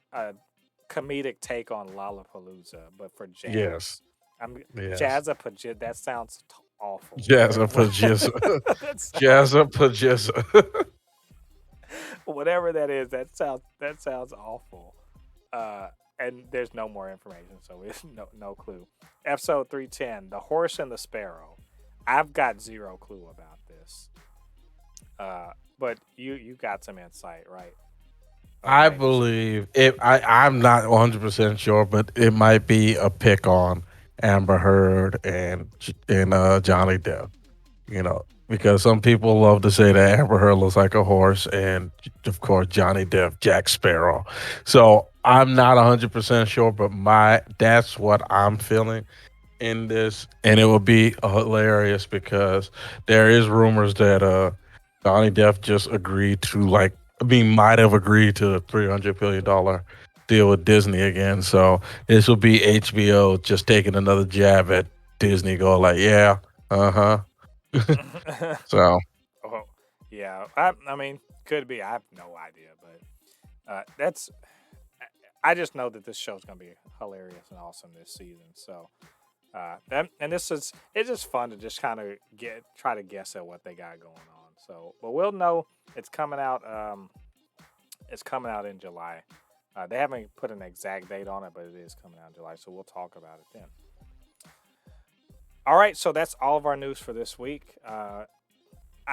comedic take on Lollapalooza, but for jazz.
Yes.
I'm
Yes.
Jazza Pajizza. That sounds awful.
Jazza Pajizza.
That's-
Jazza Pajizza.
Whatever that is, that sounds awful. And there's no more information, so we have no clue. Episode 310, The Horse and the Sparrow. I've got zero clue about this. But you got some insight, right?
I
Maybe.
believe it. I'm not 100% sure, but it might be a pick on Amber Heard and Johnny Depp. Because some people love to say that Amber Heard looks like a horse, and of course Johnny Depp, Jack Sparrow. So I'm not 100% sure, but that's what I'm feeling in this, and it would be hilarious because there is rumors that Johnny Depp just agreed to might have agreed to a $300 billion deal with Disney again. So this will be HBO just taking another jab at Disney, going like, yeah, uh huh. So
Oh, yeah. I mean, could be. I have no idea, but that's. I just know that this show's gonna be hilarious and awesome this season. So it's just fun to just kind of try to guess at what they got going on. So, but we'll know it's coming out. It's coming out in July. They haven't put an exact date on it, but it is coming out in July. So we'll talk about it then. All right, so that's all of our news for this week.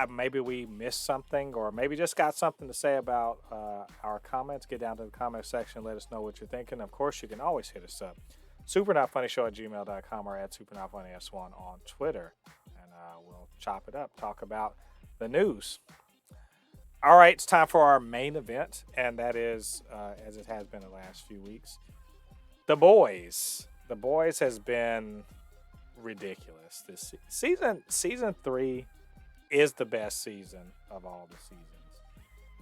Maybe we missed something, or maybe just got something to say about our comments. Get down to the comment section. Let us know what you're thinking. Of course, you can always hit us up. SuperNotFunnyShow@gmail.com or at SuperNotFunnyS1 on Twitter. And we'll chop it up, talk about the news. All right, it's time for our main event, and that is, as it has been the last few weeks, The Boys. The Boys has been ridiculous this season. Season 3 is the best season of all the seasons.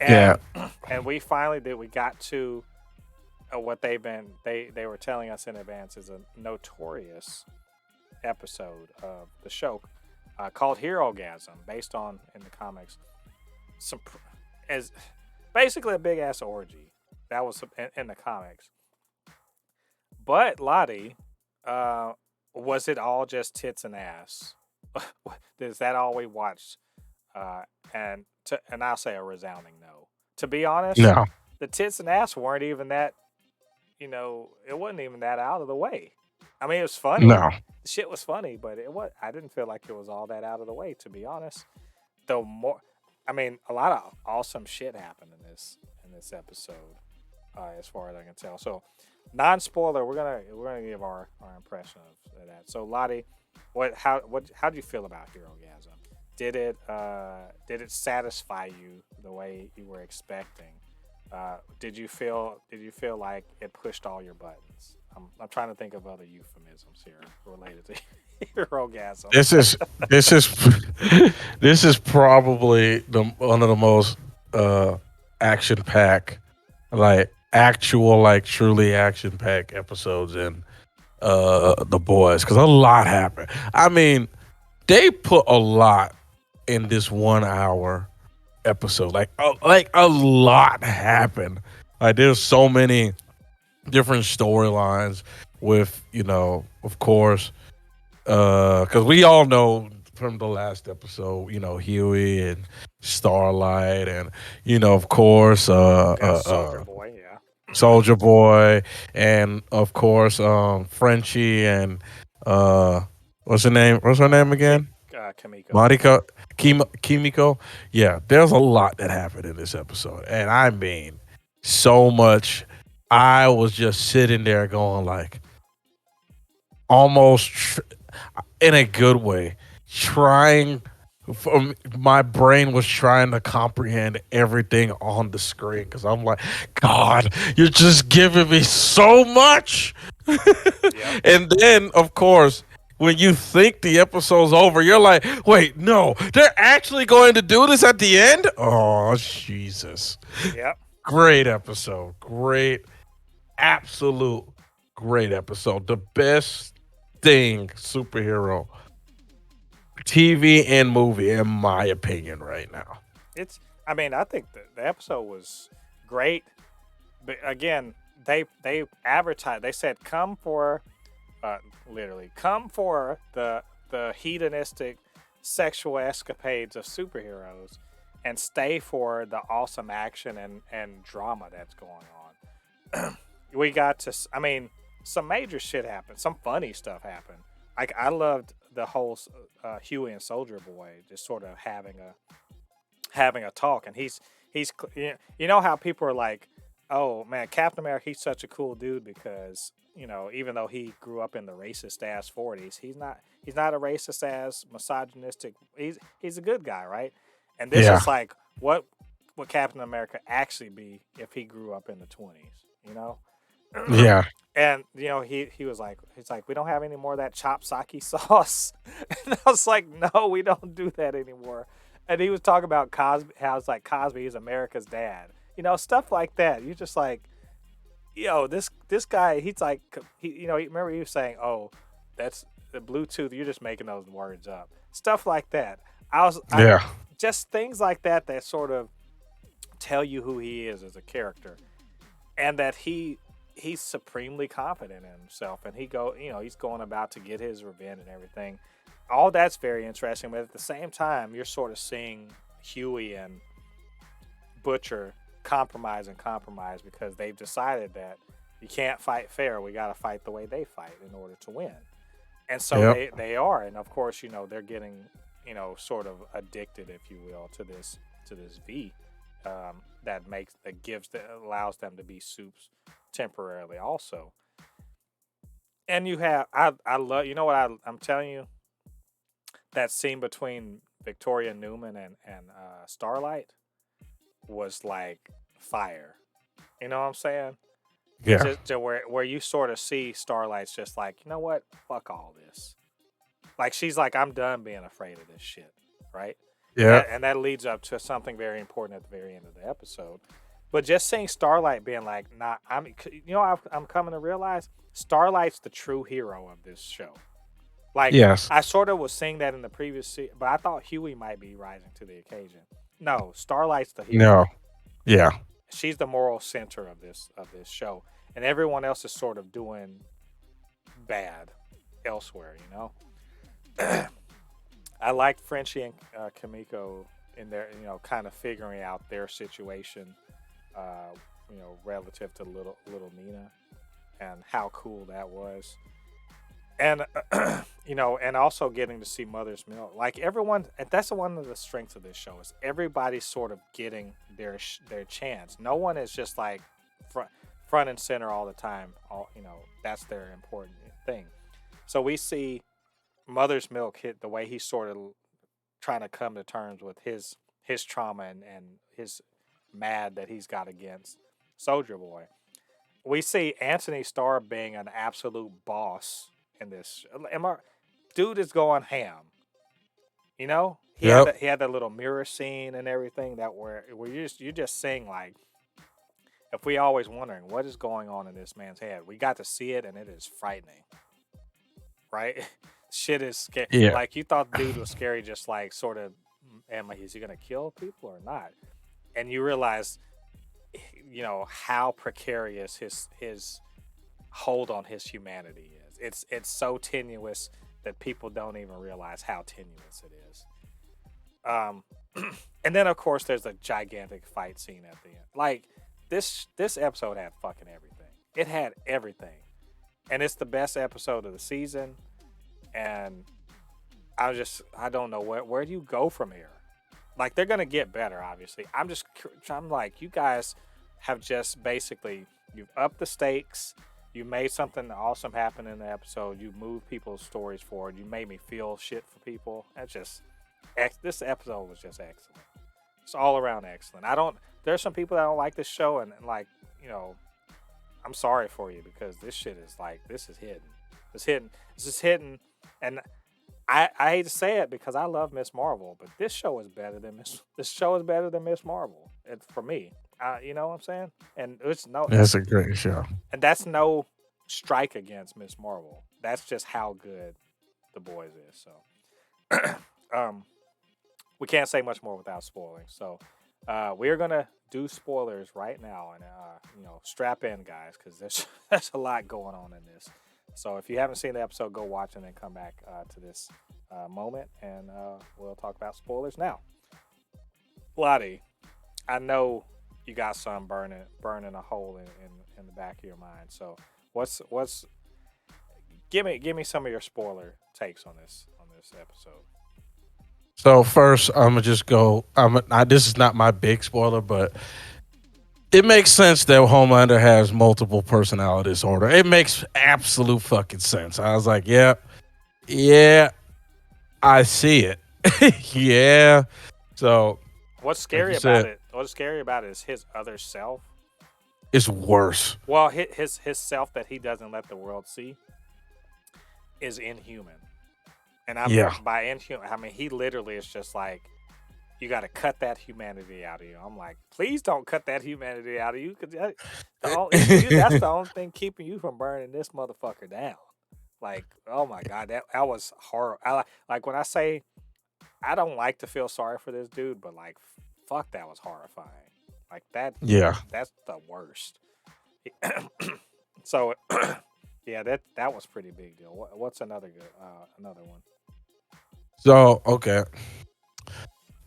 And,
yeah,
and we finally did. We got to what they were telling us in advance is a notorious episode of the show called Herogasm, based on in the comics some as basically a big ass orgy that was in the comics. But Lottie, was it all just tits and ass? Is that all we watched? And I'll say a resounding no. To be honest,
no,
the tits and ass weren't even that. It wasn't even that out of the way. I mean, it was funny.
no.
The shit was funny, but I didn't feel like it was all that out of the way. To be honest, though I mean, a lot of awesome shit happened in this episode, as far as I can tell. So, non-spoiler, we're gonna give our impression of that. So, Lottie, how do you feel about Herogasm? Did it satisfy you the way you were expecting? Did you feel like it pushed all your buttons? I'm trying to think of other euphemisms here related to Herogasm.
This is probably one of the most action pack, truly action pack episodes in The Boys, because a lot happened. I mean, they put a lot in this 1 hour episode. Like a lot happened. Like there's so many different storylines with, of course, because we all know from the last episode, Huey and Starlight, and of course,
Yeah, Soldier Boy, yeah.
Soldier Boy, and of course, Frenchie and uh, what's her name? What's her name again?
Kamiko.
Marika, Kimiko. Yeah, there's a lot that happened in this episode, and I mean, so much. I was just sitting there going like, almost in a good way, trying. My brain was trying to comprehend everything on the screen because I'm like, God, you're just giving me so much.
Yep.
And then, of course, when you think the episode's over, you're like, wait, no, they're actually going to do this at the end? Oh, Jesus.
Yep.
Great episode. Great, absolute great episode. The best thing superhero TV and movie, in my opinion, right now.
It's. I mean, I think the episode was great, but again, they advertised. They said, "Come for, literally, come for the hedonistic sexual escapades of superheroes, and stay for the awesome action and drama that's going on." We got to. I mean, some major shit happened. Some funny stuff happened. Like I loved the whole Huey and Soldier Boy just sort of having a talk, and he's you know how people are like, oh man, Captain America, he's such a cool dude because even though he grew up in the racist ass 40s, he's not a racist ass misogynistic. He's a good guy, right? And this
Yeah.
is like what would Captain America actually be if he grew up in the 20s, you know?
Yeah.
And he was like, he's like, we don't have any more of that chopped sake sauce. And I was like, no, we don't do that anymore. And he was talking about Cosby, how it's like Cosby is America's dad, stuff like that. You just like, this guy, he's like, remember he was saying, oh, that's the Bluetooth. You're just making those words up, stuff like that. I
Yeah.
just things like that sort of tell you who he is as a character, and that he's supremely confident in himself, and he's going about to get his revenge and everything. All that's very interesting, but at the same time, you're sort of seeing Huey and Butcher compromise because they've decided that you can't fight fair. We got to fight the way they fight in order to win. And so
Yep.
they are, and of course, they're getting sort of addicted, if you will, to this V, that allows them to be soups temporarily also. And you have I love, what I'm telling you, that scene between Victoria Newman and Starlight was like fire. You know what I'm saying?
Yeah.
Just to where you sort of see Starlight's just like, you know what? Fuck all this. Like she's like, I'm done being afraid of this shit, right? And
Yeah.
that leads up to something very important at the very end of the episode. But just seeing Starlight being like, nah, I'm coming to realize Starlight's the true hero of this show. Like
Yes.
I sort of was seeing that in the previous, but I thought Huey might be rising to the occasion. No, Starlight's the hero.
No. Yeah.
She's the moral center of this show, and everyone else is sort of doing bad elsewhere. I liked Frenchie and Kamiko in their, kind of figuring out their situation, relative to little Nina, and how cool that was. And and also getting to see Mother's Milk. Like everyone, and that's one of the strengths of this show is everybody's sort of getting their chance. No one is just like front and center all the time. That's their important thing. So we see Mother's Milk hit the way he's sort of trying to come to terms with his trauma and his mad that he's got against Soldier Boy. We see Anthony Starr being an absolute boss in this. Dude is going ham. He had
Yep.
he had that little mirror scene and everything that where you're just seeing like, if we always wondering what is going on in this man's head, we got to see it and it is frightening, right? Shit is scary.
Yeah.
Like you thought the dude was scary, just like sort of, is he gonna kill people or not? And you realize, how precarious his hold on his humanity is. It's so tenuous that people don't even realize how tenuous it is. Um, and then of course there's a gigantic fight scene at the end. Like this episode had fucking everything. It had everything, and it's the best episode of the season. And I don't know where do you go from here. Like they're gonna get better, obviously. I'm like, you guys have just basically you've upped the stakes. You made something awesome happen in the episode. You moved people's stories forward. You made me feel shit for people. That's just this episode was just excellent. It's all around excellent. There's some people that don't like this show, and like, I'm sorry for you because this shit is like, this is hidden. It's hidden. This is hidden, and I hate to say it because I love Miss Marvel, but this show is better than Miss Marvel. For me, you know what I'm saying? And
That's a great show.
and that's no strike against Miss Marvel. That's just how good The Boys is. So, we can't say much more without spoiling. So, we are gonna do spoilers right now, and strap in, guys, because there's a lot going on in this. So, if you haven't seen the episode, go watch and then come back to this moment, and we'll talk about spoilers now. Ladi, I know you got some burning a hole in the back of your mind. So, what's give me some of your spoiler takes on this episode.
So first, I'm gonna just go. This is not my big spoiler, but it makes sense that Homelander has multiple personality disorder. It makes absolute fucking sense. I was like, yeah, I see it. Yeah. So
What's
like
scary
you
about
said,
it? What's scary about it is his other self.
it's worse.
Well, his self that he doesn't let the world see is inhuman. And
Yeah.
by inhuman, I mean he literally is just like, you got to cut that humanity out of you. I'm like, please don't cut that humanity out of you, because that's the only thing keeping you from burning this motherfucker down. Like, oh my god, that was horrible. Like when I say I don't like to feel sorry for this dude, but like, fuck, that was horrifying. Like that,
Yeah.
that's the worst. So, yeah, that was pretty big deal. What's another one?
So okay.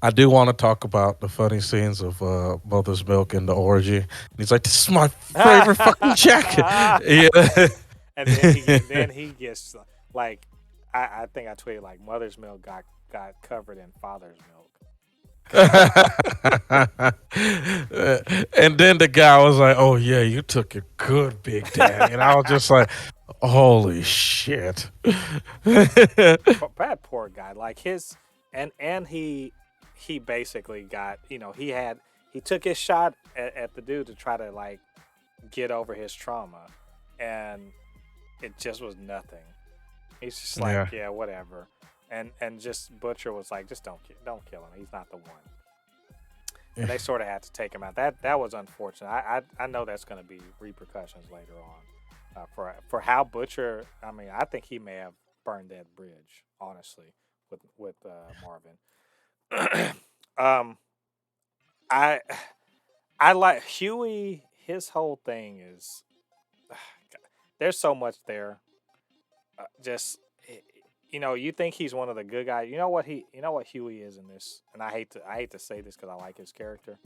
I do want to talk about the funny scenes of Mother's Milk and the orgy. And he's like, "This is my favorite fucking jacket." Yeah.
And then he gets like, I think I tweeted like, Mother's Milk got covered in Father's Milk.
And then the guy was like, "Oh yeah, you took it good, Big Daddy," and I was just like, "Holy shit!"
But that poor guy, like his, and he basically got, he took his shot at the dude to try to like get over his trauma, and it just was nothing. He's just like, yeah, whatever. And just Butcher was like, just don't kill him. He's not the one. And they sort of had to take him out. That was unfortunate. I know that's going to be repercussions later on for how Butcher. I mean, I think he may have burned that bridge, honestly, with Marvin. I like Huey. His whole thing is there's so much there. Just, you think he's one of the good guys. You know what Huey is in this, and I hate to say this because I like his character.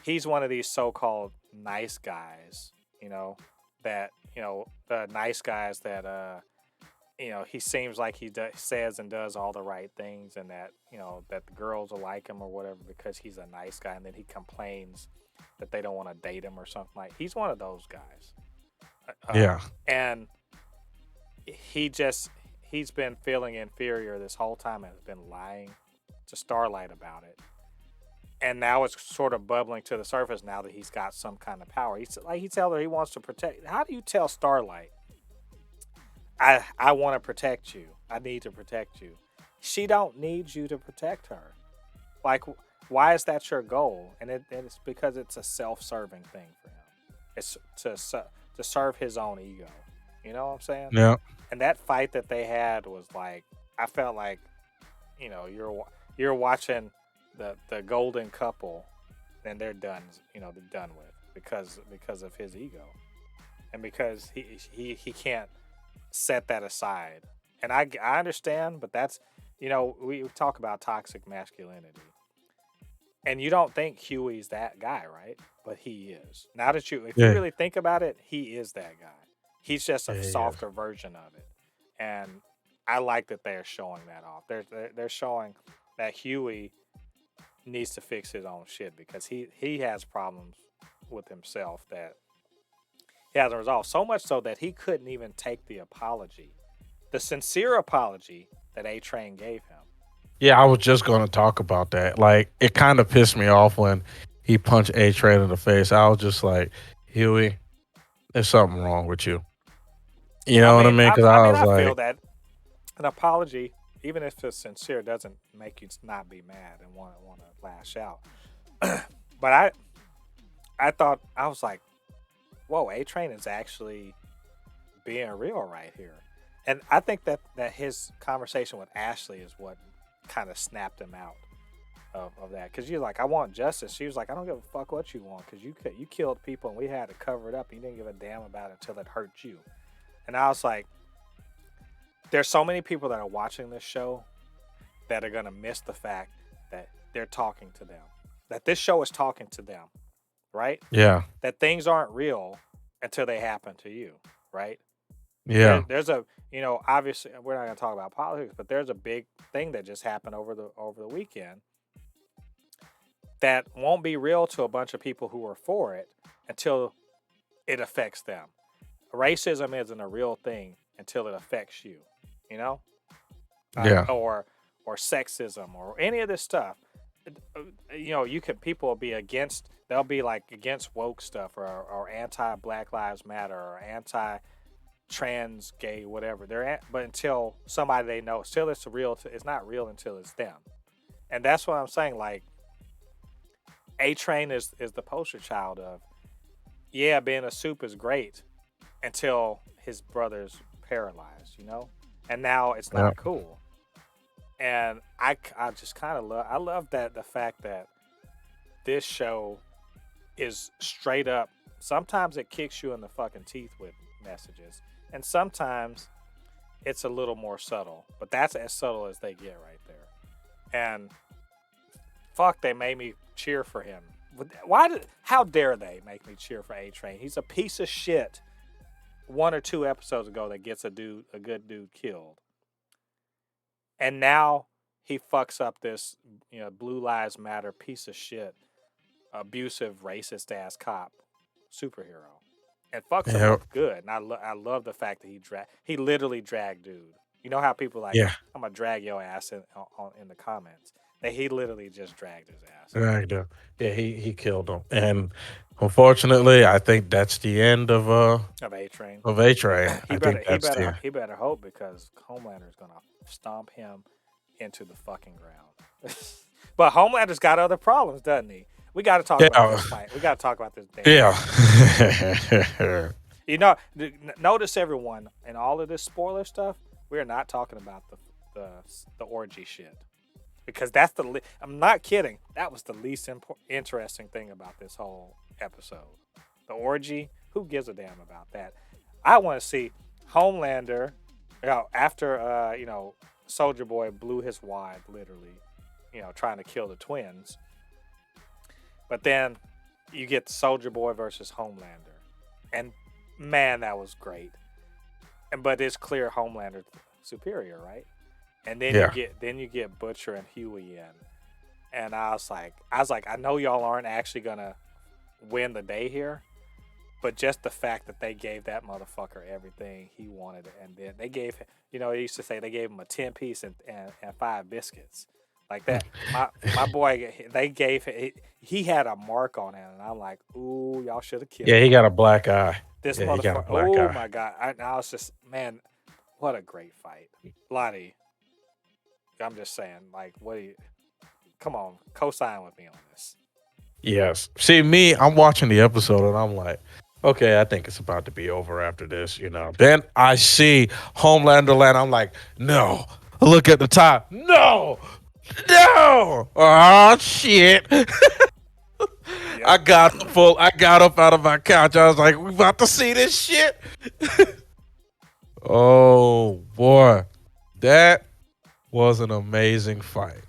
He's one of these so-called nice guys, that the nice guys that he seems like he says and does all the right things, and that that the girls will like him or whatever because he's a nice guy, and then he complains that they don't want to date him or something. Like, he's one of those guys.
Yeah.
And he's been feeling inferior this whole time and has been lying to Starlight about it. And now it's sort of bubbling to the surface now that he's got some kind of power. He tells her he wants to protect. How do you tell Starlight, I want to protect you. I need to protect you. She don't need you to protect her. Like, why is that your goal? And it's because it's a self-serving thing for him. It's to serve his own ego. You know what I'm saying?
Yeah.
And that fight that they had was like, I felt like, you're watching the golden couple, and they're done. They're done with because of his ego, and because he can't set that aside. And I understand, but that's we talk about toxic masculinity, And you don't think Huey's that guy, right? But he is. Now that if you
Yeah,
really think about it, he is that guy. He's just a
yeah, he is.
softer version of it, and I like that they're showing that off. They're showing that Huey needs to fix his own shit because he has problems with himself that he hasn't resolved. So much so that he couldn't even take the apology, the sincere apology that A Train gave him.
Yeah, I was just going to talk about that. Like, it kind of pissed me off when he punched A Train in the face. I was just like, Huey, there's something wrong with you. You
I
know what I
mean,
mean?
I,
Because
I
I
mean,
was
I feel
like,
that an apology, even if it's sincere, doesn't make you not be mad and want to lash out. But I thought I was like, whoa, A Train is actually being real right here, and I think that his conversation with Ashley is what kind of snapped him out of that because you're like, I want justice. She was like, I don't give a fuck what you want because you killed people and we had to cover it up. And you didn't give a damn about it until it hurt you. And I was like, there's so many people that are watching this show that are gonna miss the fact that they're talking to them, that this show is talking to them, right?
yeah,
That things aren't real until they happen to you, right?
yeah,
There's a obviously we're not gonna talk about politics, but there's a big thing that just happened over the weekend that won't be real to a bunch of people who are for it until it affects them. Racism isn't a real thing until it affects you, you know,
yeah,
or sexism or any of this stuff. You can people will be against. They'll be like against woke stuff or anti Black Lives Matter or anti trans, gay, whatever. But until somebody they know, still it's real. It's not real until it's them, and that's what I'm saying. Like A Train is the poster child of, yeah, being a soup is great until his brother's paralyzed, and now it's
yeah,
not cool. And I just kind of love that the fact that this show is straight up. Sometimes it kicks you in the fucking teeth with messages, and sometimes it's a little more subtle. But that's as subtle as they get right there. And fuck, they made me cheer for him. How dare they make me cheer for A Train? He's a piece of shit. 1 or 2 episodes ago, that gets a good dude killed, and now he fucks up this, Blue Lives Matter piece of shit, abusive, racist ass cop superhero, and fucks him
yeah,
up good. And I love the fact that he literally dragged dude. You know how people like,
yeah.
I'm gonna drag your ass in the comments. That he literally just dragged his ass
Right, yeah, he killed him, and unfortunately, I think that's the end
of A Train.
of A Train.
He
I think
better he
that's
better
the
he better hope because Homelander's gonna stomp him into the fucking ground. But Homelander's got other problems, doesn't he? We got to talk about
yeah,
this fight. We got to talk about this damn
yeah,
Notice everyone in all of this spoiler stuff. We are not talking about the orgy shit because that's I'm not kidding. That was the least interesting thing about this whole episode. The orgy. Who gives a damn about that? I want to see Homelander. After Soldier Boy blew his wad, literally, trying to kill the twins. But then you get Soldier Boy versus Homelander, and man, that was great. But it's clear Homelander's superior, right? And then
yeah,
you get Butcher and Huey in, and I was like, I know y'all aren't actually gonna win the day here, but just the fact that they gave that motherfucker everything he wanted, and then they gave him, they used to say they gave him a 10-piece and 5 biscuits. Like that, my boy, they gave him, he had a mark on him, and I'm like, ooh, y'all should have killed
yeah. He
him.
got a black eye.
This
Yeah, he got a
motherfucker,
black
oh
eye.
my god, I was just, man, what a great fight, Ladi. I'm just saying, like, what do you? Come on, co-sign with me on this.
Yes. See, me, I'm watching the episode and I'm like, okay, I think it's about to be over after this, Then I see Homelander land. I'm like, no. I look at the top. No. No. Oh shit.
Yep.
I got up out of my couch. I was like, we about to see this shit. Oh boy. That was an amazing fight.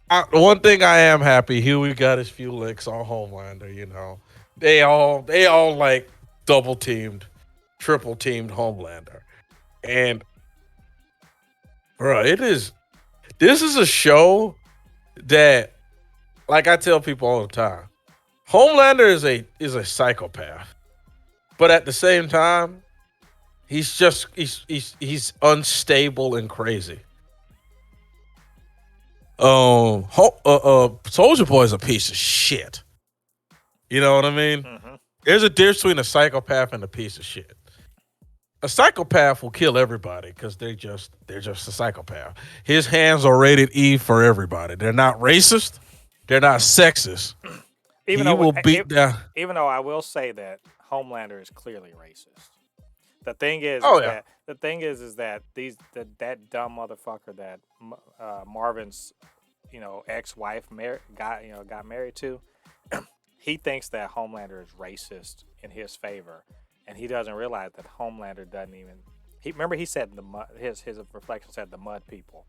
The one thing I am happy, Huey got his few licks on Homelander. They all like double teamed, triple teamed Homelander, and bro, this is a show that, like I tell people all the time, Homelander is a psychopath, but at the same time, he's unstable and crazy. Soldier Boy is a piece of shit. You know what I mean?
Mm-hmm.
There's a difference between a psychopath and a piece of shit. A psychopath will kill everybody because they're just a psychopath. His hands are rated E for everybody. They're not racist. They're not sexist.
Even
He
though,
will beat down.
even though I will say that Homelander is clearly racist. The thing is,
Oh yeah,
is that that dumb motherfucker that Marvin's, ex-wife got married to. He thinks that Homelander is racist in his favor, and he doesn't realize that Homelander doesn't even. He said the mud. His reflection said the mud people.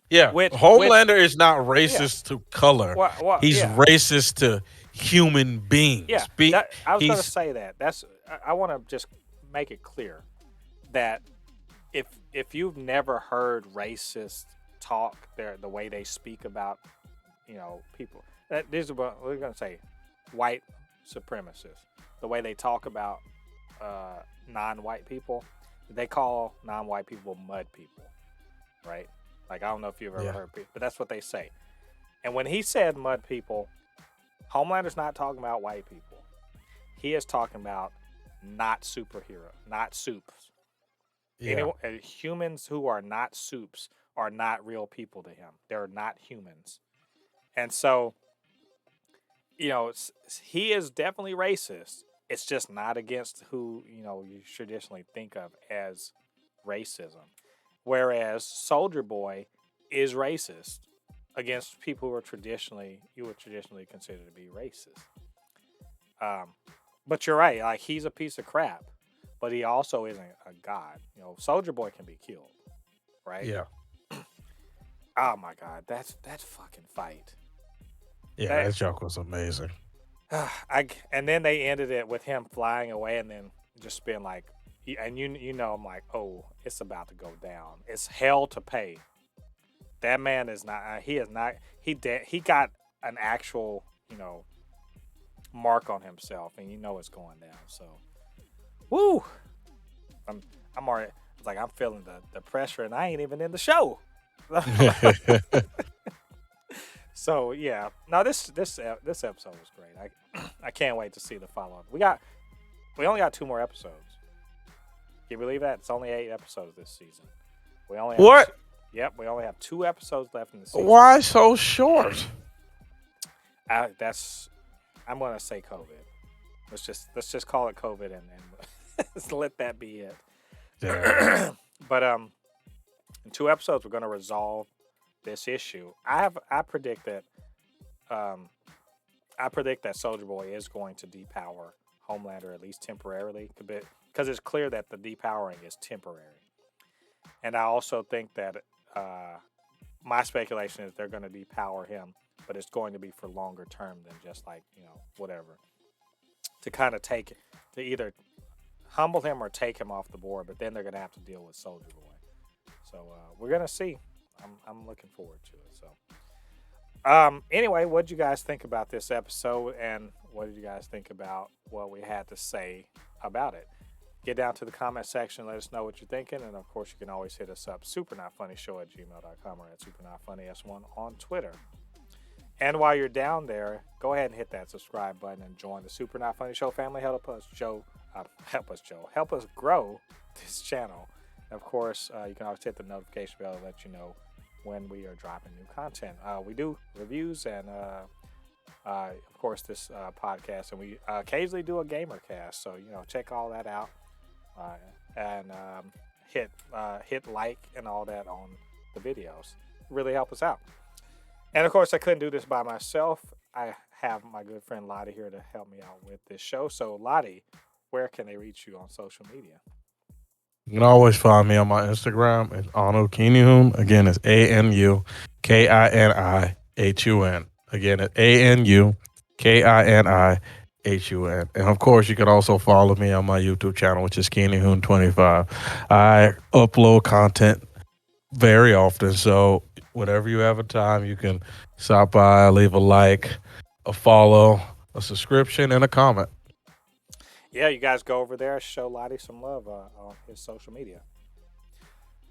yeah.
Which
Homelander is not
yeah.
racist to color. He's
Yeah.
racist to human beings.
Yeah, I was going to say that. I want to just make it clear that if you've never heard racist talk, the way they speak about people, these are what we're going to say, white supremacists, the way they talk about non-white people, they call non-white people mud people, right? Like, I don't know if you've ever
Yeah.
heard people, but that's what they say. And when he said mud people, Homelander's not talking about white people. He is talking about not superhero, not soups.
Yeah.
Humans who are not soups are not real people to him. They're not humans. And so, he is definitely racist. It's just not against who, you traditionally think of as racism. Whereas Soldier Boy is racist against people who you would traditionally consider to be racist. But you're right, like, he's a piece of crap, but he also isn't a god. Soldier Boy can be killed, right?
Yeah.
Oh my god, that fucking fight.
Yeah. That joke was amazing.
And then they ended it with him flying away, and then just being like, and I'm like, oh, it's about to go down. It's hell to pay. That man is not. He is not. He got an actual, mark on himself, and it's going down. So, woo! I'm already. It's like I'm feeling the pressure, and I ain't even in the show. So yeah, no, this episode was great. I can't wait to see the follow up. We only got 2 more episodes. Can you believe that? It's only 8 episodes this season. We only have
What?
Yep, we only have 2 episodes left in the season.
Why so short?
I'm gonna say COVID. Let's just call it COVID and let that be it.
Yeah.
But in 2 episodes we're gonna resolve this issue. I predict that Soldier Boy is going to depower Homelander, at least temporarily, because it's clear that the depowering is temporary. And I also think that my speculation is they're going to depower him, but it's going to be for longer term than just like, whatever. To kind of to either humble him or take him off the board, but then they're going to have to deal with Soldier Boy. So we're going to see. I'm looking forward to it. So anyway, what did you guys think about this episode, and what did you guys think about what we had to say about it? Get down to the comment section. Let us know what you're thinking. And, of course, you can always hit us up, supernotfunnyshow@gmail.com or at supernotfunnys1 on Twitter. And while you're down there, go ahead and hit that subscribe button and join the Super Not Funny Show family. Help us grow this channel. And, of course, you can always hit the notification bell to let you know when we are dropping new content. We do reviews and, of course, this podcast. And we occasionally do a gamer cast. So, check all that out. And hit like and all that on the videos. Really help us out. And of course, I couldn't do this by myself. I have my good friend Ladi here to help me out with this show. So Ladi, where can they reach you on social media?
You can always find me on my Instagram. It's Anu Kinihun. Again, it's ANUKINIHUN. ANUKINIHUN. Again, at ANUKINIHUN. And of course, you can also follow me on my YouTube channel, which is KennyHoon25. I upload content very often, so whenever you have a time, you can stop by, leave a like, a follow, a subscription, and a comment.
Yeah, you guys go over there, show Ladi some love on his social media.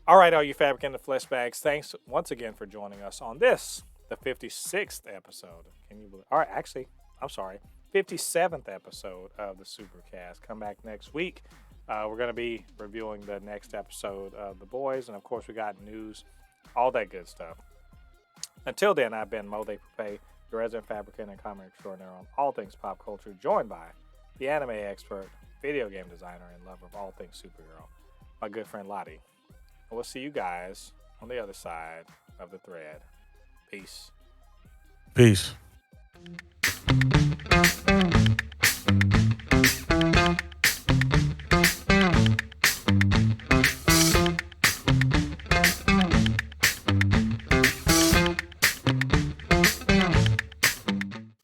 All right, all you Fabricants and Fleshbags, thanks once again for joining us on this, the 56th episode. Can you believe? All right, actually, I'm sorry, 57th episode of the Supercast. Come back next week. We're going to be reviewing the next episode of The Boys, and of course, we got news, all that good stuff. Until then, I've been Mo De Pupe, your resident Fabricant and comic extraordinaire on all things pop culture, joined by the anime expert, video game designer, and lover of all things superhero, my good friend Ladi. And we'll see you guys on the other side of the thread. Peace.
Peace.